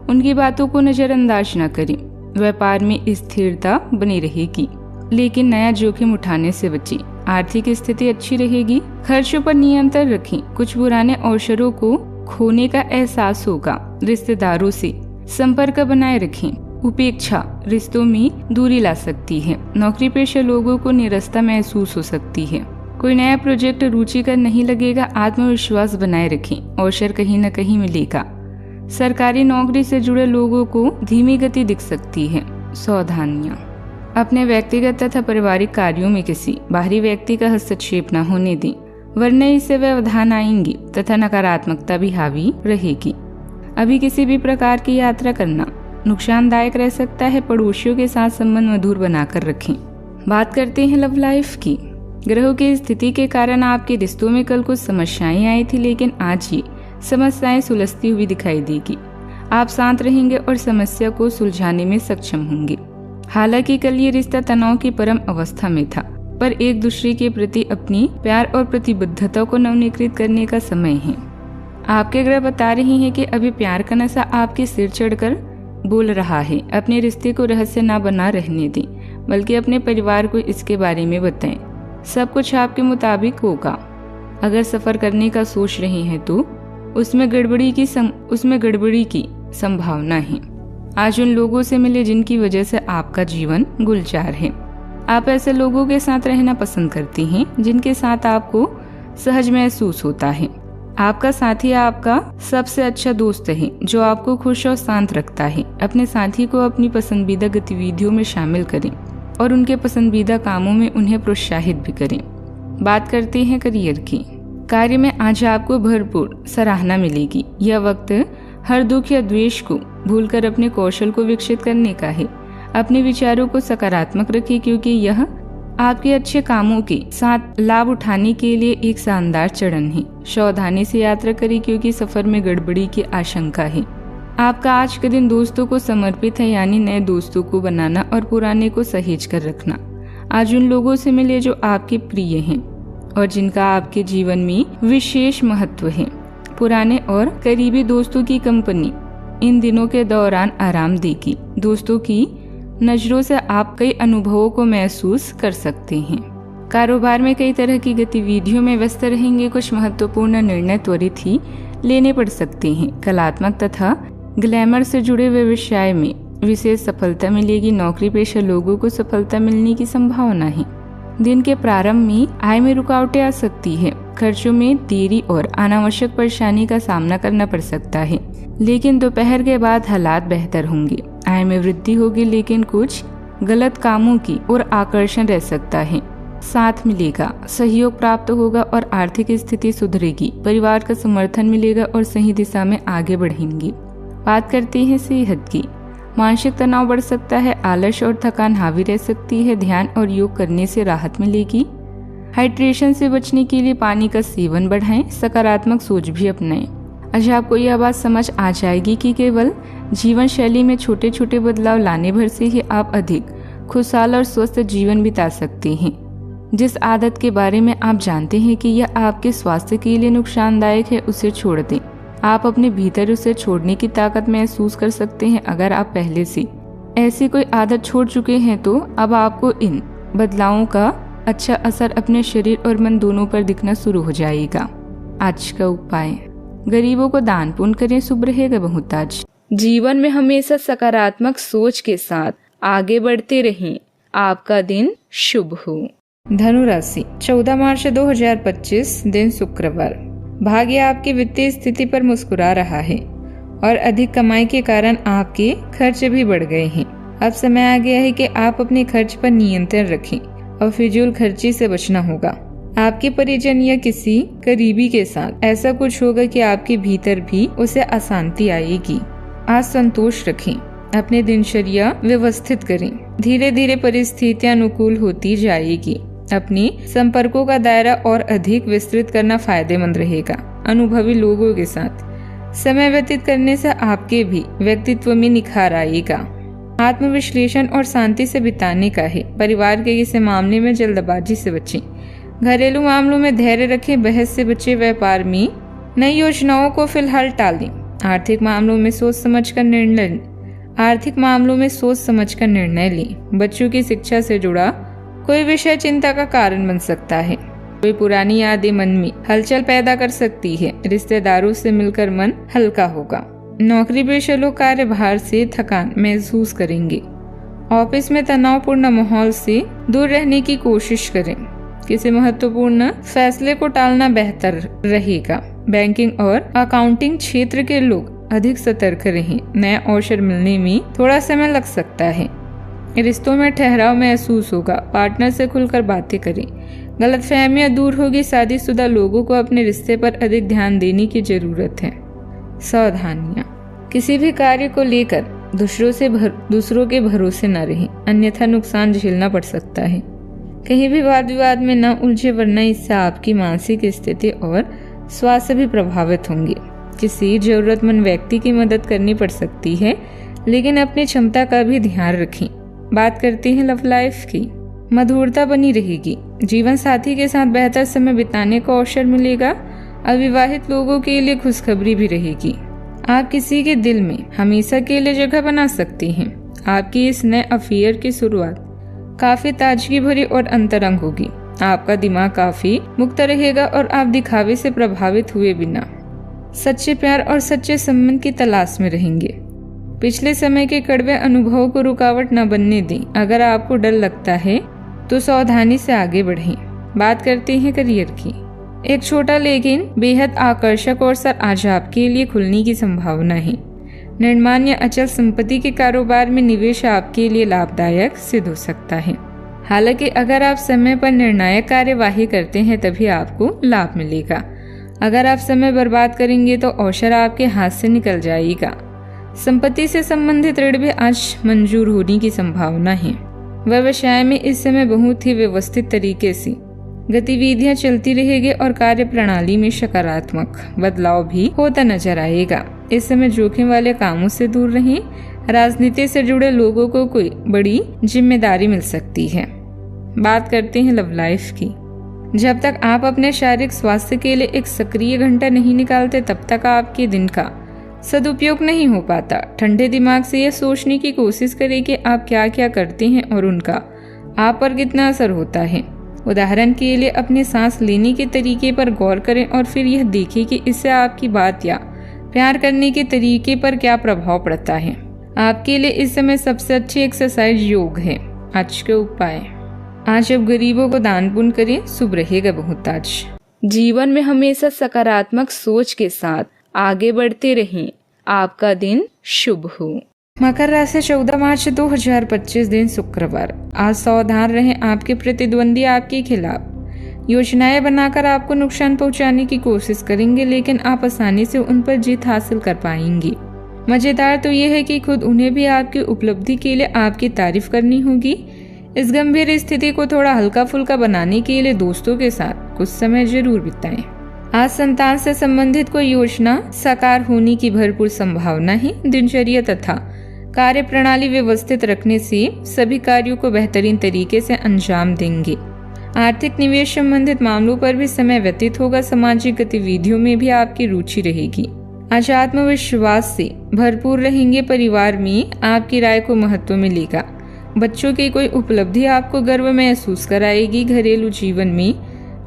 उनकी बातों को नजरअंदाज न करें। व्यापार में स्थिरता बनी रहेगी, लेकिन नया जोखिम उठाने से बचें। आर्थिक स्थिति अच्छी रहेगी। खर्चों पर नियंत्रण रखें। कुछ पुराने अवसरों को खोने का एहसास होगा। रिश्तेदारों से संपर्क बनाए रखें। उपेक्षा रिश्तों में दूरी ला सकती है। नौकरी पेशा लोगों को निरस्ता महसूस हो सकती है। कोई नया प्रोजेक्ट रुचिकर नहीं लगेगा। आत्मविश्वास बनाए रखें। अवसर कहीं न कहीं मिलेगा। सरकारी नौकरी से जुड़े लोगों को धीमी गति दिख सकती है। सावधानियां। अपने व्यक्तिगत तथा पारिवारिक कार्यों में किसी बाहरी व्यक्ति का हस्तक्षेप न होने दें, वरना इससे व्यवधान आएंगे तथा नकारात्मकता भी हावी रहेगी। अभी किसी भी प्रकार की यात्रा करना नुकसानदायक रह सकता है। पड़ोसियों के साथ संबंध मधुर बनाकर रखें। बात करते हैं लव लाइफ की। ग्रहों की स्थिति के कारण आपके रिश्तों में कल कुछ समस्याएं आई थी, लेकिन आज ये समस्याएं सुलझती हुई दिखाई देगी। आप शांत रहेंगे और समस्या को सुलझाने में सक्षम होंगे। हालांकि कल ये रिश्ता तनाव की परम अवस्था में था, पर एक दूसरे के प्रति अपनी प्यार और प्रतिबद्धता को नवीनीकृत करने का समय है। आपके ग्रह बता रही हैं कि अभी प्यार का नशा आपके सिर चढ़कर बोल रहा है। अपने रिश्ते को रहस्य न बना रहने दें, बल्कि अपने परिवार को इसके बारे में बताएं। सब कुछ आपके मुताबिक होगा। अगर सफर करने का सोच रहे हैं तो उसमें गड़बड़ी की संभावना है। आज उन लोगों से मिले जिनकी वजह से आपका जीवन गुलजार है। आप ऐसे लोगों के साथ रहना पसंद करते हैं जिनके साथ आपको सहज महसूस होता है। आपका साथी आपका सबसे अच्छा दोस्त है, जो आपको खुश और शांत रखता है। अपने साथी को अपनी पसंदीदा गतिविधियों में शामिल करें और उनके पसंदीदा कामों में उन्हें प्रोत्साहित भी करें। बात करते हैं करियर की। कार्य में आज आपको भरपूर सराहना मिलेगी। यह वक्त हर दुख या द्वेष को भूलकर अपने कौशल को विकसित करने का है। अपने विचारों को सकारात्मक रखें, क्योंकि यह आपके अच्छे कामों के साथ लाभ उठाने के लिए एक शानदार चरण है। सावधानी से यात्रा करें, क्योंकि सफर में गड़बड़ी की आशंका है। आपका आज का दिन दोस्तों को समर्पित है, यानी नए दोस्तों को बनाना और पुराने को सहेज कर रखना। आज उन लोगों से मिले जो आपके प्रिय हैं और जिनका आपके जीवन में विशेष महत्व है। पुराने और करीबी दोस्तों की कंपनी इन दिनों के दौरान आराम देगी। दोस्तों की नजरों से आप कई अनुभवों को महसूस कर सकते हैं। कारोबार में कई तरह की गतिविधियों में व्यस्त रहेंगे। कुछ महत्वपूर्ण निर्णय त्वरित ही लेने पड़ सकते हैं। कलात्मक तथा ग्लैमर से जुड़े व्यवसाय में विशेष सफलता मिलेगी। नौकरी पेशा लोगों को सफलता मिलने की संभावना है। दिन के प्रारंभ में आय में रुकावटें आ सकती है। खर्चों में देरी और अनावश्यक परेशानी का सामना करना पड़ सकता है, लेकिन दोपहर के बाद हालात बेहतर होंगे। आय में वृद्धि होगी, लेकिन कुछ गलत कामों की ओर आकर्षण रह सकता है। साथ मिलेगा, सहयोग प्राप्त होगा और आर्थिक स्थिति सुधरेगी। परिवार का समर्थन मिलेगा और सही दिशा में आगे बढ़ेंगे। बात करते हैं सेहत की। मानसिक तनाव बढ़ सकता है। आलस और थकान हावी रह सकती है। ध्यान और योग करने से राहत मिलेगी। हाइड्रेशन से बचने के लिए पानी का सेवन बढ़ाएं। सकारात्मक सोच भी अपनाएं। अच्छा, आपको यह बात समझ आ जाएगी कि केवल जीवन शैली में छोटे छोटे बदलाव लाने भर से ही आप अधिक खुशहाल और स्वस्थ जीवन बिता सकते हैं। जिस आदत के बारे में आप जानते हैं कि यह आपके स्वास्थ्य के लिए नुकसानदायक है, उसे छोड़ दें। आप अपने भीतर उसे छोड़ने की ताकत महसूस कर सकते हैं। अगर आप पहले से ऐसी कोई आदत छोड़ चुके हैं तो अब आपको इन बदलावों का अच्छा असर अपने शरीर और मन दोनों पर दिखना शुरू हो जाएगा। आज का उपाय, गरीबों को दान पुण्य करें, शुभ रहेगा बहुताज। जीवन में हमेशा सकारात्मक सोच के साथ आगे बढ़ते रहें। आपका दिन शुभ हो। धनु राशि, 14 मार्च 2025 दिन शुक्रवार। भाग्य आपकी वित्तीय स्थिति पर मुस्कुरा रहा है और अधिक कमाई के कारण आपके खर्च भी बढ़ गए हैं। अब समय आ गया है कि आप अपने खर्च पर नियंत्रण रखें और फिजूल खर्ची से बचना होगा। आपके परिजन या किसी करीबी के साथ ऐसा कुछ होगा कि आपके भीतर भी उसे अशांति आएगी। आज संतोष रखें। अपने दिनचर्या व्यवस्थित करें। धीरे धीरे परिस्थितियां अनुकूल होती जाएगी। अपने संपर्कों का दायरा और अधिक विस्तृत करना फायदेमंद रहेगा। अनुभवी लोगों के साथ समय व्यतीत करने से आपके भी व्यक्तित्व में निखार आएगा। आत्मविश्लेषण और शांति से बिताने का है। परिवार के किसी मामले में जल्दबाजी से बचें। घरेलू मामलों में धैर्य रखें। बहस से बचे। व्यापार में नई योजनाओं को फिलहाल टालें। आर्थिक मामलों में सोच समझ कर निर्णय लें। बच्चों की शिक्षा से जुड़ा कोई विषय चिंता का कारण बन सकता है। कोई पुरानी यादें मन में हलचल पैदा कर सकती है। रिश्तेदारों से मिलकर मन हल्का होगा। नौकरी पेशा लोग कार्यभार से थकान महसूस करेंगे। ऑफिस में तनावपूर्ण माहौल से दूर रहने की कोशिश करें। किसी महत्वपूर्ण फैसले को टालना बेहतर रहेगा। बैंकिंग और अकाउंटिंग क्षेत्र के लोग अधिक सतर्क रहें। नया अवसर मिलने में थोड़ा समय लग सकता है। रिश्तों में ठहराव महसूस होगा। पार्टनर से खुलकर बातें करें। गलतफहमियां दूर होगी। शादीशुदा लोगों को अपने रिश्ते पर अधिक ध्यान देने की जरूरत है। सावधानियां, किसी भी कार्य को लेकर दूसरों के भरोसे न रहें, अन्यथा नुकसान झेलना पड़ सकता है। कहीं भी वाद विवाद में न उलझे, वरना इससे आपकी मानसिक स्थिति और स्वास्थ्य भी प्रभावित होंगे। किसी जरूरतमंद व्यक्ति की मदद करनी पड़ सकती है, लेकिन अपनी क्षमता का भी ध्यान रखें। बात करते हैं लव लाइफ की। मधुरता बनी रहेगी। जीवन साथी के साथ बेहतर समय बिताने का अवसर मिलेगा। अविवाहित लोगों के लिए खुशखबरी भी रहेगी। आप किसी के दिल में हमेशा के लिए जगह बना सकते हैं। आपकी इस नए अफेयर की शुरुआत काफी ताजगी भरी और अंतरंग होगी। आपका दिमाग काफी मुक्त रहेगा और आप दिखावे से प्रभावित हुए बिना सच्चे प्यार और सच्चे संबंध की तलाश में रहेंगे। पिछले समय के कड़वे अनुभवों को रुकावट न बनने दें। अगर आपको डर लगता है तो सावधानी से आगे बढ़ें। बात करते हैं करियर की। एक छोटा लेकिन बेहद आकर्षक अवसर आज आपके लिए खुलने की संभावना है। निर्माण या अचल संपत्ति के कारोबार में निवेश आपके लिए लाभदायक सिद्ध हो सकता है। हालांकि अगर आप समय पर निर्णायक कार्यवाही करते हैं तभी आपको लाभ मिलेगा। अगर आप समय बर्बाद करेंगे तो अवसर आपके हाथ से निकल जाएगा। संपत्ति से संबंधित ऋण भी आज मंजूर होने की संभावना है। व्यवसाय में इस समय बहुत ही व्यवस्थित तरीके से गतिविधियां चलती रहेगी और कार्य प्रणाली में सकारात्मक बदलाव भी होता नजर आएगा। इस समय जोखिम वाले कामों से दूर रहें। राजनीति से जुड़े लोगों को कोई बड़ी जिम्मेदारी मिल सकती है। बात करते हैं लव लाइफ की। जब तक आप अपने शारीरिक स्वास्थ्य के लिए एक सक्रिय घंटा नहीं निकालते, तब तक आपके दिन का सदुपयोग नहीं हो पाता। ठंडे दिमाग से यह सोचने की कोशिश करें कि आप क्या क्या करते हैं और उनका आप पर कितना असर होता है। उदाहरण के लिए अपने सांस लेने के तरीके पर गौर करें और फिर यह देखें कि इससे आपकी बात या प्यार करने के तरीके पर क्या प्रभाव पड़ता है। आपके लिए इस समय सबसे अच्छी एक्सरसाइज योग है। आज के उपाय, आज अब गरीबों को दान पुण्य करें, शुभ रहेगा बहुत। आज जीवन में हमेशा सकारात्मक सोच के साथ आगे बढ़ते रहें। आपका दिन शुभ हो। मकर राशि 14 मार्च 2025 दिन शुक्रवार। आज सावधान रहें, आपके प्रतिद्वंदी आपके खिलाफ योजनाएं बनाकर आपको नुकसान पहुंचाने की कोशिश करेंगे, लेकिन आप आसानी से उन पर जीत हासिल कर पाएंगे। मजेदार तो यह है कि खुद उन्हें भी आपकी उपलब्धि के लिए आपकी तारीफ करनी होगी। इस गंभीर स्थिति को थोड़ा हल्का फुल्का बनाने के लिए दोस्तों के साथ कुछ समय जरूर बिताएं। आज संतान से संबंधित कोई योजना साकार होने की भरपूर संभावना है। दिनचर्या तथा कार्य प्रणाली व्यवस्थित रखने से सभी कार्यों को बेहतरीन तरीके से अंजाम देंगे। आर्थिक निवेश संबंधित मामलों पर भी समय व्यतीत होगा। सामाजिक गतिविधियों में भी आपकी रुचि रहेगी। आज आत्मविश्वास से भरपूर रहेंगे। परिवार में आपकी राय को महत्व मिलेगा। बच्चों की कोई उपलब्धि आपको गर्व महसूस कराएगी। घरेलू जीवन में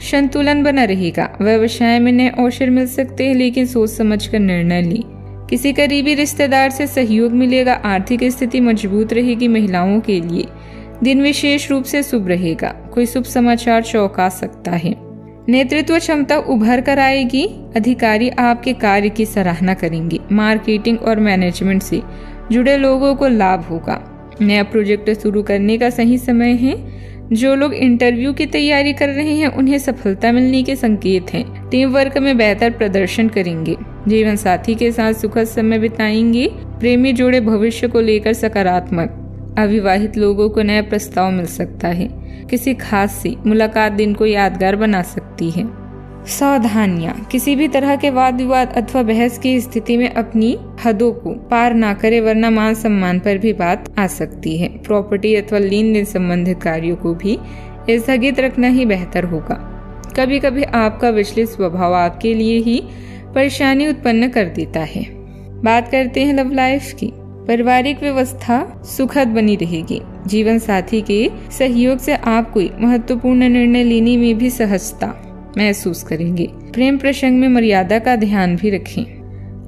संतुलन बना रहेगा। व्यवसाय में नए अवसर मिल सकते हैं, लेकिन सोच समझकर निर्णय लें। किसी करीबी रिश्तेदार से सहयोग मिलेगा। आर्थिक स्थिति मजबूत रहेगी। महिलाओं के लिए दिन विशेष रूप से शुभ रहेगा। कोई शुभ समाचार चौंका सकता है। नेतृत्व क्षमता उभर कर आएगी। अधिकारी आपके कार्य की सराहना करेंगे। मार्केटिंग और मैनेजमेंट से जुड़े लोगों को लाभ होगा। नया प्रोजेक्ट शुरू करने का सही समय है। जो लोग इंटरव्यू की तैयारी कर रहे हैं उन्हें सफलता मिलने के संकेत हैं। टीम वर्क में बेहतर प्रदर्शन करेंगे। जीवन साथी के साथ सुखद समय बिताएंगे। प्रेमी जोड़े भविष्य को लेकर सकारात्मक। अविवाहित लोगों को नया प्रस्ताव मिल सकता है। किसी खास से मुलाकात दिन को यादगार बना सकती है। सावधानियां, किसी भी तरह के वाद विवाद अथवा बहस की स्थिति में अपनी हदों को पार ना करे, वरना मान सम्मान पर भी बात आ सकती है। प्रॉपर्टी अथवा लेन देन संबंधित कार्यों को भी स्थगित रखना ही बेहतर होगा। कभी कभी आपका विचलित स्वभाव आपके लिए ही परेशानी उत्पन्न कर देता है। बात करते हैं लव लाइफ की। पारिवारिक व्यवस्था सुखद बनी रहेगी। जीवन साथी के सहयोग से आप कोई महत्वपूर्ण निर्णय लेने में भी सहजता महसूस करेंगे। प्रेम प्रसंग में मर्यादा का ध्यान भी रखें।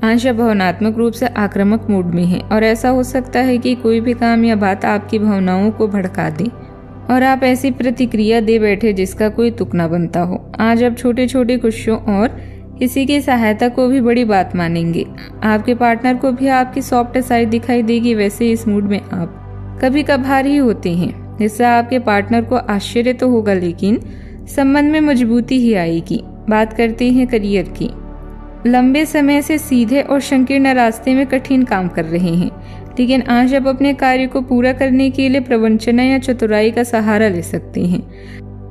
आज आप भावनात्मक रूप से आक्रामक मूड में हैं और ऐसा हो सकता है कि कोई भी काम या बात आपकी भावनाओं को भड़का दे और आप ऐसी प्रतिक्रिया दे बैठे जिसका कोई तुक न बनता हो। आज आप छोटे छोटे खुशियों और किसी की सहायता को भी बड़ी बात मानेंगे। आपके पार्टनर को भी आपकी सॉफ्ट साइड दिखाई देगी। वैसे इस मूड में आप कभी कभार ही होते हैं, जिससे आपके पार्टनर को आश्चर्य तो होगा, लेकिन संबंध में मजबूती ही आएगी। बात करते हैं करियर की। लंबे समय से सीधे और संकीर्ण रास्ते में कठिन काम कर रहे हैं, लेकिन आज आप अपने कार्य को पूरा करने के लिए प्रवंचना या चतुराई का सहारा ले सकते हैं।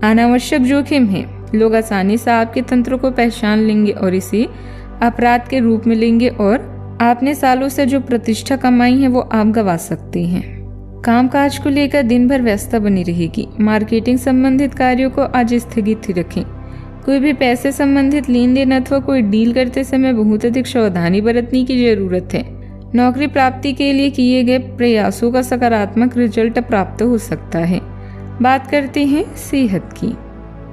अनावश्यक जोखिम है। लोग आसानी से आपके तंत्र को पहचान लेंगे और इसे अपराध के रूप में लेंगे और आपने सालों से जो प्रतिष्ठा कमाई है वो आप गंवा सकते हैं। कामकाज को लेकर दिन भर व्यस्तता बनी रहेगी। मार्केटिंग संबंधित कार्यों को आज स्थगित ही रखें। कोई भी पैसे संबंधित लेन देन अथवा कोई डील करते समय बहुत अधिक सावधानी बरतने की जरूरत है। नौकरी प्राप्ति के लिए किए गए प्रयासों का सकारात्मक रिजल्ट प्राप्त हो सकता है। बात करते हैं सेहत की।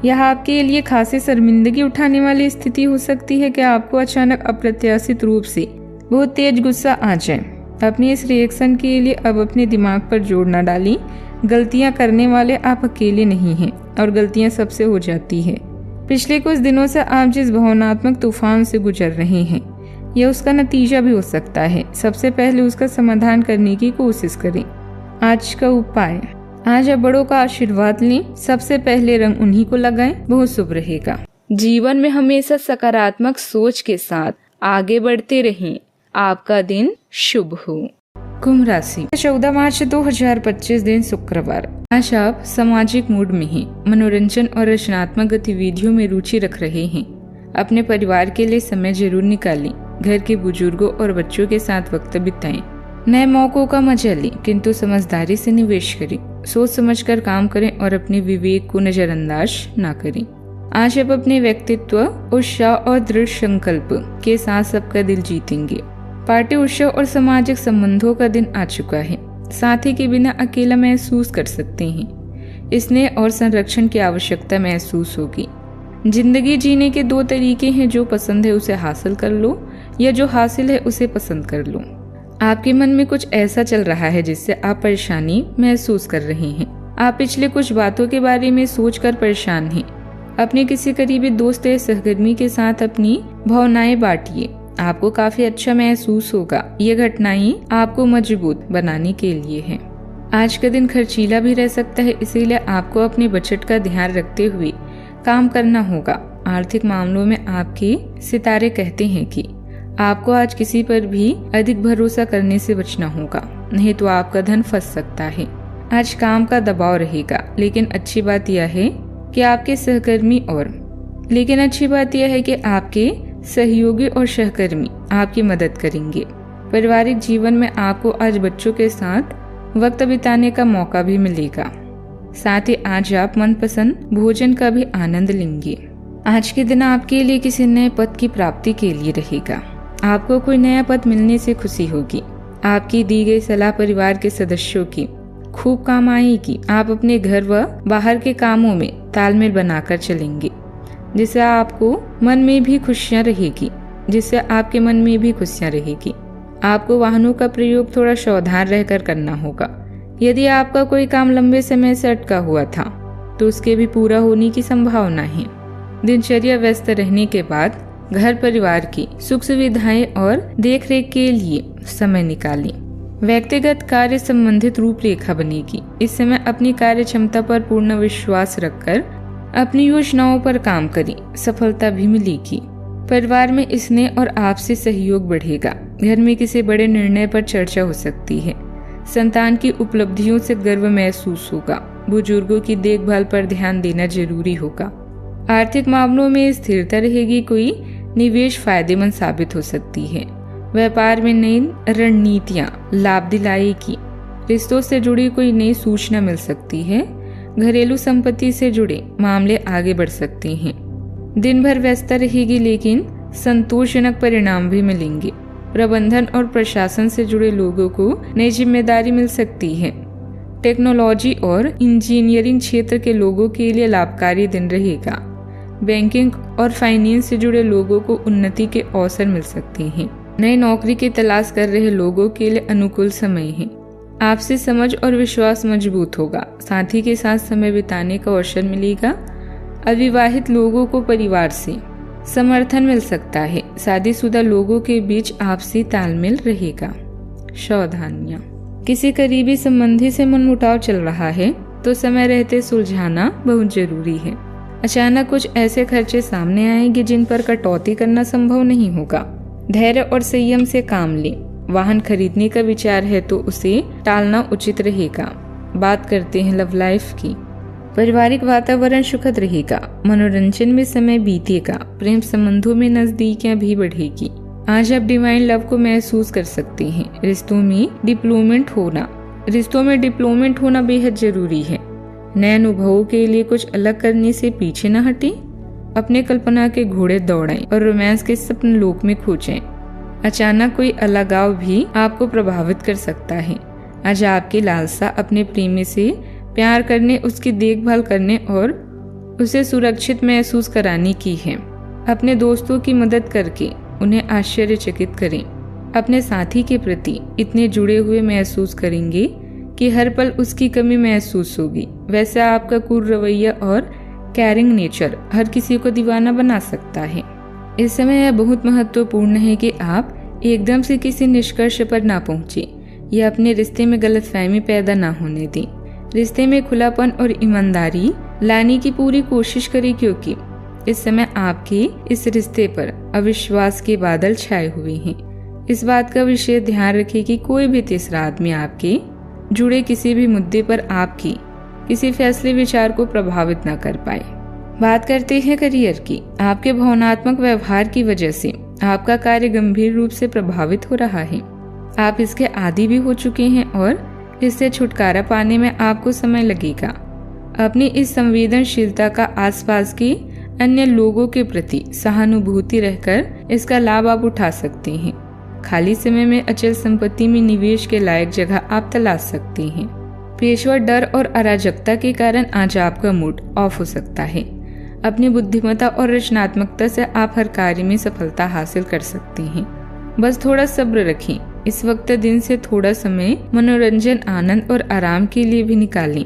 यह आपके लिए खासी शर्मिंदगी उठाने वाली स्थिति हो सकती है कि आपको अचानक अप्रत्याशित रूप से बहुत तेज गुस्सा आ जाए। अपने इस रिएक्शन के लिए अब अपने दिमाग पर जोर न डालें। गलतियां करने वाले आप अकेले नहीं हैं और गलतियां सबसे हो जाती है। पिछले कुछ दिनों से आप जिस भावनात्मक तूफान से गुजर रहे हैं, यह उसका नतीजा भी हो सकता है। सबसे पहले उसका समाधान करने की कोशिश करें। आज का उपाय, आज आप बड़ों का आशीर्वाद लें। सबसे पहले रंग उन्हीं को लगाएं, बहुत शुभ रहेगा। जीवन में हमेशा सकारात्मक सोच के साथ आगे बढ़ते रहें। आपका दिन शुभ हो। कुंभ राशि 14 मार्च 2025 दिन शुक्रवार। आज आप सामाजिक मूड में हैं, मनोरंजन और रचनात्मक गतिविधियों में रुचि रख रहे हैं। अपने परिवार के लिए समय जरूर निकालें। घर के बुजुर्गों और बच्चों के साथ वक्त बिताएं। नए मौकों का मजा लें, किंतु समझदारी से निवेश करें। सोच समझकर काम करें और अपने विवेक को नजरअंदाज न करें। आज आप अपने व्यक्तित्व, उत्साह और दृढ़ संकल्प के साथ सबका दिल जीतेंगे। पार्टी उत्सव और सामाजिक संबंधों का दिन आ चुका है। साथी के बिना अकेला महसूस कर सकते हैं। स्नेह और संरक्षण की आवश्यकता महसूस होगी। जिंदगी जीने के 2 तरीके हैं, जो पसंद है उसे हासिल कर लो या जो हासिल है उसे पसंद कर लो। आपके मन में कुछ ऐसा चल रहा है जिससे आप परेशानी महसूस कर रहे हैं। आप पिछले कुछ बातों के बारे में सोचकर परेशान हैं। अपने किसी करीबी दोस्त या सहकर्मी के साथ अपनी भावनाएं बांटिए, आपको काफी अच्छा महसूस होगा। ये घटनाएं आपको मजबूत बनाने के लिए है। आज का दिन खर्चीला भी रह सकता है, इसीलिए आपको अपने बजट का ध्यान रखते हुए काम करना होगा। आर्थिक मामलों में आपके सितारे कहते हैं कि आपको आज किसी पर भी अधिक भरोसा करने से बचना होगा, नहीं तो आपका धन फंस सकता है। आज काम का दबाव रहेगा, लेकिन अच्छी बात यह है कि आपके सहयोगी और सहकर्मी आपकी मदद करेंगे। पारिवारिक जीवन में आपको आज बच्चों के साथ वक्त बिताने का मौका भी मिलेगा। साथ ही आज आप मनपसंद भोजन का भी आनंद लेंगे। आज के दिन आपके लिए किसी नए पद की प्राप्ति के लिए रहेगा। आपको कोई नया पद मिलने से खुशी होगी। आपकी दी गई सलाह परिवार के सदस्यों की खूब काम आएगी। आप अपने घर व बाहर के कामों में तालमेल बनाकर चलेंगे, जिससे आपके मन में भी खुशियां रहेगी। आपको वाहनों का प्रयोग थोड़ा सावधान रहकर करना होगा। यदि आपका कोई काम लंबे समय से अटका हुआ था तो उसके भी पूरा होने की संभावना है। दिनचर्या व्यस्त रहने के बाद घर परिवार की सुख सुविधाएं और देखरेख के लिए समय निकालें। व्यक्तिगत कार्य संबंधित रूपरेखा बनेगी। इस समय अपनी कार्य क्षमता पर पूर्ण विश्वास रखकर अपनी योजनाओं पर काम करें, सफलता भी मिलेगी। परिवार में स्नेह और आपसी सहयोग बढ़ेगा। घर में किसी बड़े निर्णय पर चर्चा हो सकती है। संतान की उपलब्धियों से गर्व महसूस होगा। बुजुर्गों की देखभाल पर ध्यान देना जरूरी होगा। आर्थिक मामलों में स्थिरता रहेगी। कोई निवेश फायदेमंद साबित हो सकती है। व्यापार में नई रणनीतियां लाभ दिलाएगी। रिश्तों से जुड़ी कोई नई सूचना मिल सकती है। घरेलू संपत्ति से जुड़े मामले आगे बढ़ सकते हैं। दिन भर व्यस्तता रहेगी, लेकिन संतोषजनक परिणाम भी मिलेंगे। प्रबंधन और प्रशासन से जुड़े लोगों को नई जिम्मेदारी मिल सकती है। टेक्नोलॉजी और इंजीनियरिंग क्षेत्र के लोगों के लिए लाभकारी दिन रहेगा। बैंकिंग और फाइनेंस से जुड़े लोगों को उन्नति के अवसर मिल सकते हैं। नई नौकरी की तलाश कर रहे लोगों के लिए अनुकूल समय है। आपसी समझ और विश्वास मजबूत होगा। साथी के साथ समय बिताने का अवसर मिलेगा। अविवाहित लोगों को परिवार से समर्थन मिल सकता है। शादीशुदा लोगों के बीच आपसी तालमेल रहेगा। सावधानियां, किसी करीबी संबंधी से मनमुटाव चल रहा है तो समय रहते सुलझाना बहुत जरूरी है। अचानक कुछ ऐसे खर्चे सामने आएंगे जिन पर कटौती करना संभव नहीं होगा। धैर्य और संयम से काम लें। वाहन खरीदने का विचार है तो उसे टालना उचित रहेगा। बात करते हैं लव लाइफ की। पारिवारिक वातावरण सुखद रहेगा। मनोरंजन में समय बीतेगा। प्रेम संबंधों में नजदीकियां भी बढ़ेगी। आज आप डिवाइन लव को महसूस कर सकते हैं। रिश्तों में डिप्लोमेंट होना बेहद जरूरी है। नए अनुभवों के लिए कुछ अलग करने से पीछे न हटें। अपने कल्पना के घोड़े दौड़ाएं और रोमांस के सपन लोक में खोजें। अचानक कोई अलगाव भी आपको प्रभावित कर सकता है। आज आपकी लालसा अपने प्रेमी से प्यार करने, उसकी देखभाल करने और उसे सुरक्षित महसूस कराने की है। अपने दोस्तों की मदद करके उन्हें आश्चर्यचकित करें। अपने साथी के प्रति इतने जुड़े हुए महसूस करेंगे कि हर पल उसकी कमी महसूस होगी। वैसे आपका कूल रवैया और कैरिंग नेचर हर किसी को दीवाना बना सकता है। इस समय यह बहुत महत्वपूर्ण है कि आप एकदम से किसी निष्कर्ष पर ना पहुंचे या अपने रिश्ते में गलतफहमी पैदा ना होने दें। रिश्ते में खुलापन और ईमानदारी लाने की पूरी कोशिश करें, क्योंकि इस समय आपके इस रिश्ते पर अविश्वास के बादल छाए हुए हैं। इस बात का विशेष ध्यान रखें कि कोई भी तीसरा आदमी आपके जुड़े किसी भी मुद्दे पर आपकी किसी फैसले विचार को प्रभावित न कर पाए। बात करते हैं करियर की। आपके भावनात्मक व्यवहार की वजह से आपका कार्य गंभीर रूप से प्रभावित हो रहा है। आप इसके आदी भी हो चुके हैं और इससे छुटकारा पाने में आपको समय लगेगा। अपनी इस संवेदनशीलता का आसपास के अन्य लोगों के प्रति सहानुभूति रहकर इसका लाभ आप उठा सकते हैं। खाली समय में अचल संपत्ति में निवेश के लायक जगह आप तलाश सकते हैं। पेशेवर डर और अराजकता के कारण आज आपका मूड ऑफ हो सकता है। अपनी बुद्धिमत्ता और रचनात्मकता से आप हर कार्य में सफलता हासिल कर सकते हैं। बस थोड़ा सब्र रखें। इस वक्त दिन से थोड़ा समय मनोरंजन, आनंद और आराम के लिए भी निकालें।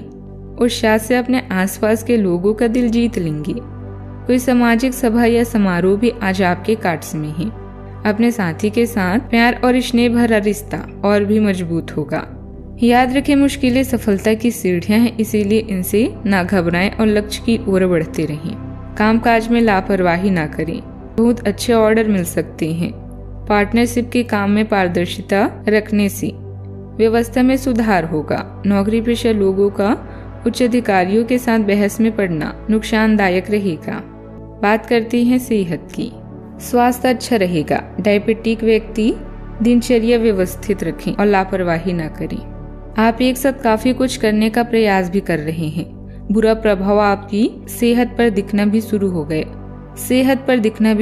उत्साह से अपने आसपास के लोगों का दिल जीत लेंगे। कोई सामाजिक सभा या समारोह भी आज आपके कार्ड्स में है। अपने साथी के साथ प्यार और स्नेह भरा रिश्ता और भी मजबूत होगा। याद रखें, मुश्किलें सफलता की सीढ़ियां हैं, इसीलिए इनसे ना घबराएं और लक्ष्य की ओर बढ़ते रहें। कामकाज में लापरवाही ना करें। बहुत अच्छे ऑर्डर मिल सकते हैं। पार्टनरशिप के काम में पारदर्शिता रखने से व्यवस्था में सुधार होगा। नौकरी पेशा लोगों का उच्च अधिकारियों के साथ बहस में पड़ना नुकसानदायक रहेगा। बात करते हैं सेहत की। स्वास्थ्य अच्छा रहेगा। डायबिटिक व्यक्ति दिनचर्या व्यवस्थित रखें और लापरवाही न करें। आप एक साथ काफी कुछ करने का प्रयास भी कर रहे हैं। बुरा प्रभाव आपकी सेहत पर दिखना भी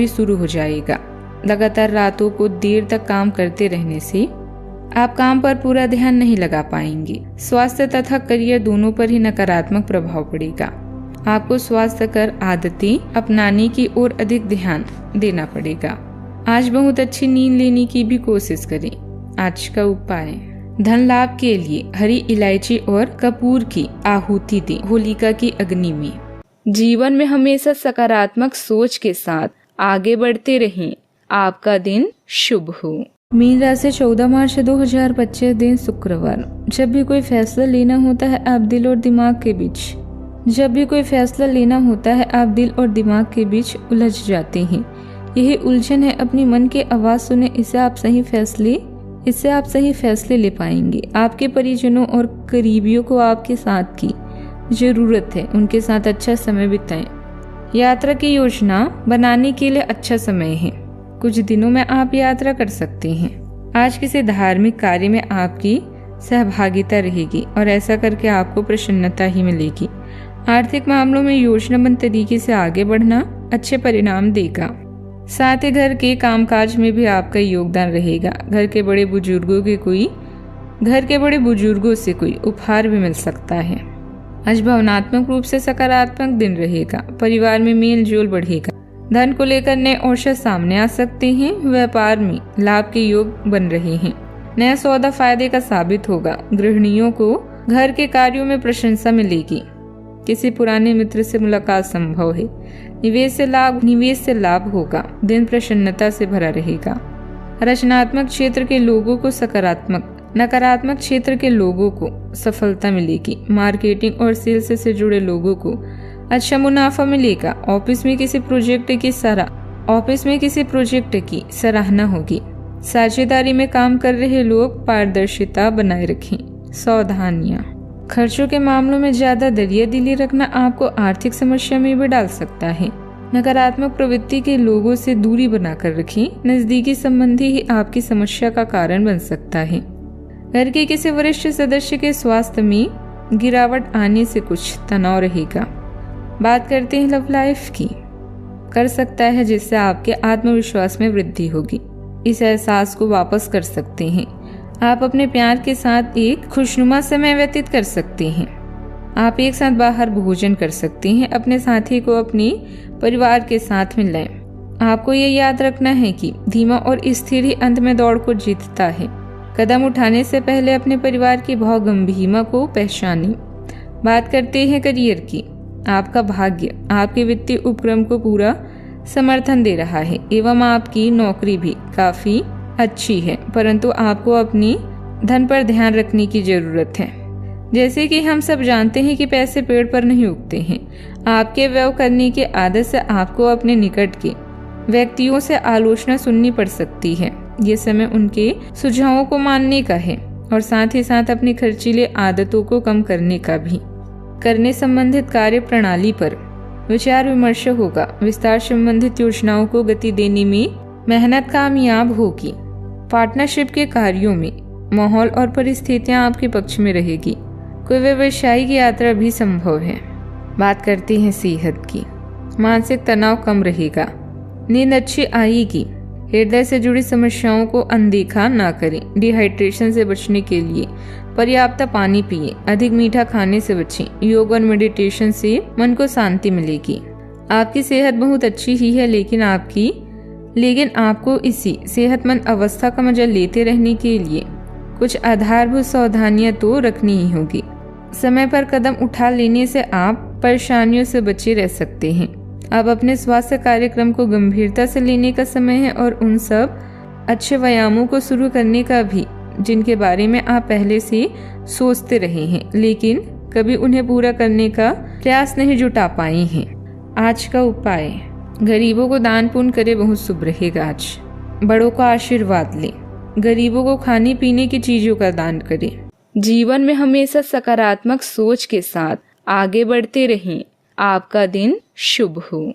शुरू हो जाएगा। लगातार रातों को देर तक काम करते रहने से आप काम पर पूरा ध्यान नहीं लगा पाएंगे। स्वास्थ्य तथा करियर दोनों पर ही नकारात्मक प्रभाव पड़ेगा। आपको स्वास्थ्यकर आदतें अपनाने की ओर अधिक ध्यान देना पड़ेगा। आज बहुत अच्छी नींद लेने की भी कोशिश करें। आज का उपाय, धन लाभ के लिए हरी इलायची और कपूर की आहुति दें होलिका की अग्नि में। जीवन में हमेशा सकारात्मक सोच के साथ आगे बढ़ते रहें। आपका दिन शुभ हो। मीन राशि 14 मार्च 2025 दिन शुक्रवार। जब भी कोई फैसला लेना होता है आप दिल और दिमाग के बीच उलझ जाते हैं। यही उलझन है, अपनी मन की आवाज सुने। इससे आप सही फैसले ले पाएंगे। आपके परिजनों और करीबियों को आपके साथ की जरूरत है। उनके साथ अच्छा समय बिताएं। यात्रा की योजना बनाने के लिए अच्छा समय है। कुछ दिनों में आप यात्रा कर सकते हैं। आज किसी धार्मिक कार्य में आपकी सहभागिता रहेगी और ऐसा करके आपको प्रसन्नता ही मिलेगी। आर्थिक मामलों में योजनाबद्ध तरीके से आगे बढ़ना अच्छे परिणाम देगा। साथ ही घर के कामकाज में भी आपका योगदान रहेगा। घर के बड़े बुजुर्गों से कोई उपहार भी मिल सकता है। आज भावनात्मक रूप से सकारात्मक दिन रहेगा। परिवार में मेल जोल बढ़ेगा। धन को लेकर नए अवसर सामने आ सकते हैं। व्यापार में लाभ के योग बन रहे हैं। नया सौदा फायदे का साबित होगा। गृहिणियों को घर के कार्यों में प्रशंसा मिलेगी। किसी पुराने मित्र से मुलाकात संभव है। निवेश से लाभ होगा। दिन प्रसन्नता से भरा रहेगा। रचनात्मक क्षेत्र के लोगों को नकारात्मक क्षेत्र के लोगों को सफलता मिलेगी। मार्केटिंग और सेल्स से जुड़े लोगों को अच्छा मुनाफा मिलेगा। ऑफिस में किसी प्रोजेक्ट की सराहना होगी। साझेदारी में काम कर रहे लोग पारदर्शिता बनाए रखें। सावधानियां, खर्चों के मामलों में ज्यादा दरियादिली रखना आपको आर्थिक समस्या में भी डाल सकता है। नकारात्मक प्रवृत्ति के लोगों से दूरी बनाकर रखें। नजदीकी संबंधी ही आपकी समस्या का कारण बन सकता है। घर के किसी वरिष्ठ सदस्य के स्वास्थ्य में गिरावट आने से कुछ तनाव रहेगा। बात करते हैं लव लाइफ की। कर सकता है जिससे आपके आत्मविश्वास में वृद्धि होगी। इस एहसास को वापस कर सकते हैं। आप अपने प्यार के साथ एक खुशनुमा समय व्यतीत कर सकते हैं। आप एक साथ बाहर भोजन कर सकते हैं। अपने साथी को अपने परिवार के साथ मिलाएं। आपको ये याद रखना है कि धीमा और स्थिर ही अंत में दौड़ को जीतता है। कदम उठाने से पहले अपने परिवार की भावगंभीरता को पहचानें। बात करते हैं करियर की। आपका भाग्य आपके वित्तीय उपक्रम को पूरा समर्थन दे रहा है एवं आपकी नौकरी भी काफी अच्छी है, परंतु आपको अपनी धन पर ध्यान रखने की जरूरत है। जैसे कि हम सब जानते हैं कि पैसे पेड़ पर नहीं उगते हैं। आपके व्यय करने की आदत से आपको अपने निकट के व्यक्तियों से आलोचना सुननी पड़ सकती है। ये समय उनके सुझावों को मानने का है और साथ ही साथ अपनी खर्चीले आदतों को कम करने का भी। करने संबंधित कार्य प्रणाली पर विचार विमर्श होगा। विस्तार संबंधित योजनाओं को गति देने में मेहनत कामयाब होगी। पार्टनरशिप के कार्यों में माहौल और परिस्थितियां आपके पक्ष में रहेगी। कोई व्यावसायिक यात्रा भी संभव है। बात करते हैं सेहत की। मानसिक तनाव कम रहेगा। नींद अच्छी आएगी। हृदय से जुड़ी समस्याओं को अनदेखा ना करें। डिहाइड्रेशन से बचने के लिए पर्याप्त पानी पिए, अधिक मीठा खाने से बचें। योग और मेडिटेशन से मन को शांति मिलेगी। आपकी सेहत बहुत अच्छी ही है, लेकिन आपको इसी सेहतमंद अवस्था का मजा लेते रहने के लिए कुछ आधारभूत सावधानियां तो रखनी ही होगी। समय पर कदम उठा लेने से आप परेशानियों से बचे रह सकते हैं। अब अपने स्वास्थ्य कार्यक्रम को गंभीरता से लेने का समय है और उन सब अच्छे व्यायामों को शुरू करने का भी जिनके बारे में आप पहले से सोचते रहे हैं, लेकिन कभी उन्हें पूरा करने का प्रयास नहीं जुटा पाए हैं। आज का उपाय, गरीबों को दान पुण्य करे, बहुत शुभ रहेगा। आज बड़ों का आशीर्वाद लें, गरीबों को खाने पीने की चीजों का दान करें। जीवन में हमेशा सकारात्मक सोच के साथ आगे बढ़ते रहें। आपका दिन शुभ हो।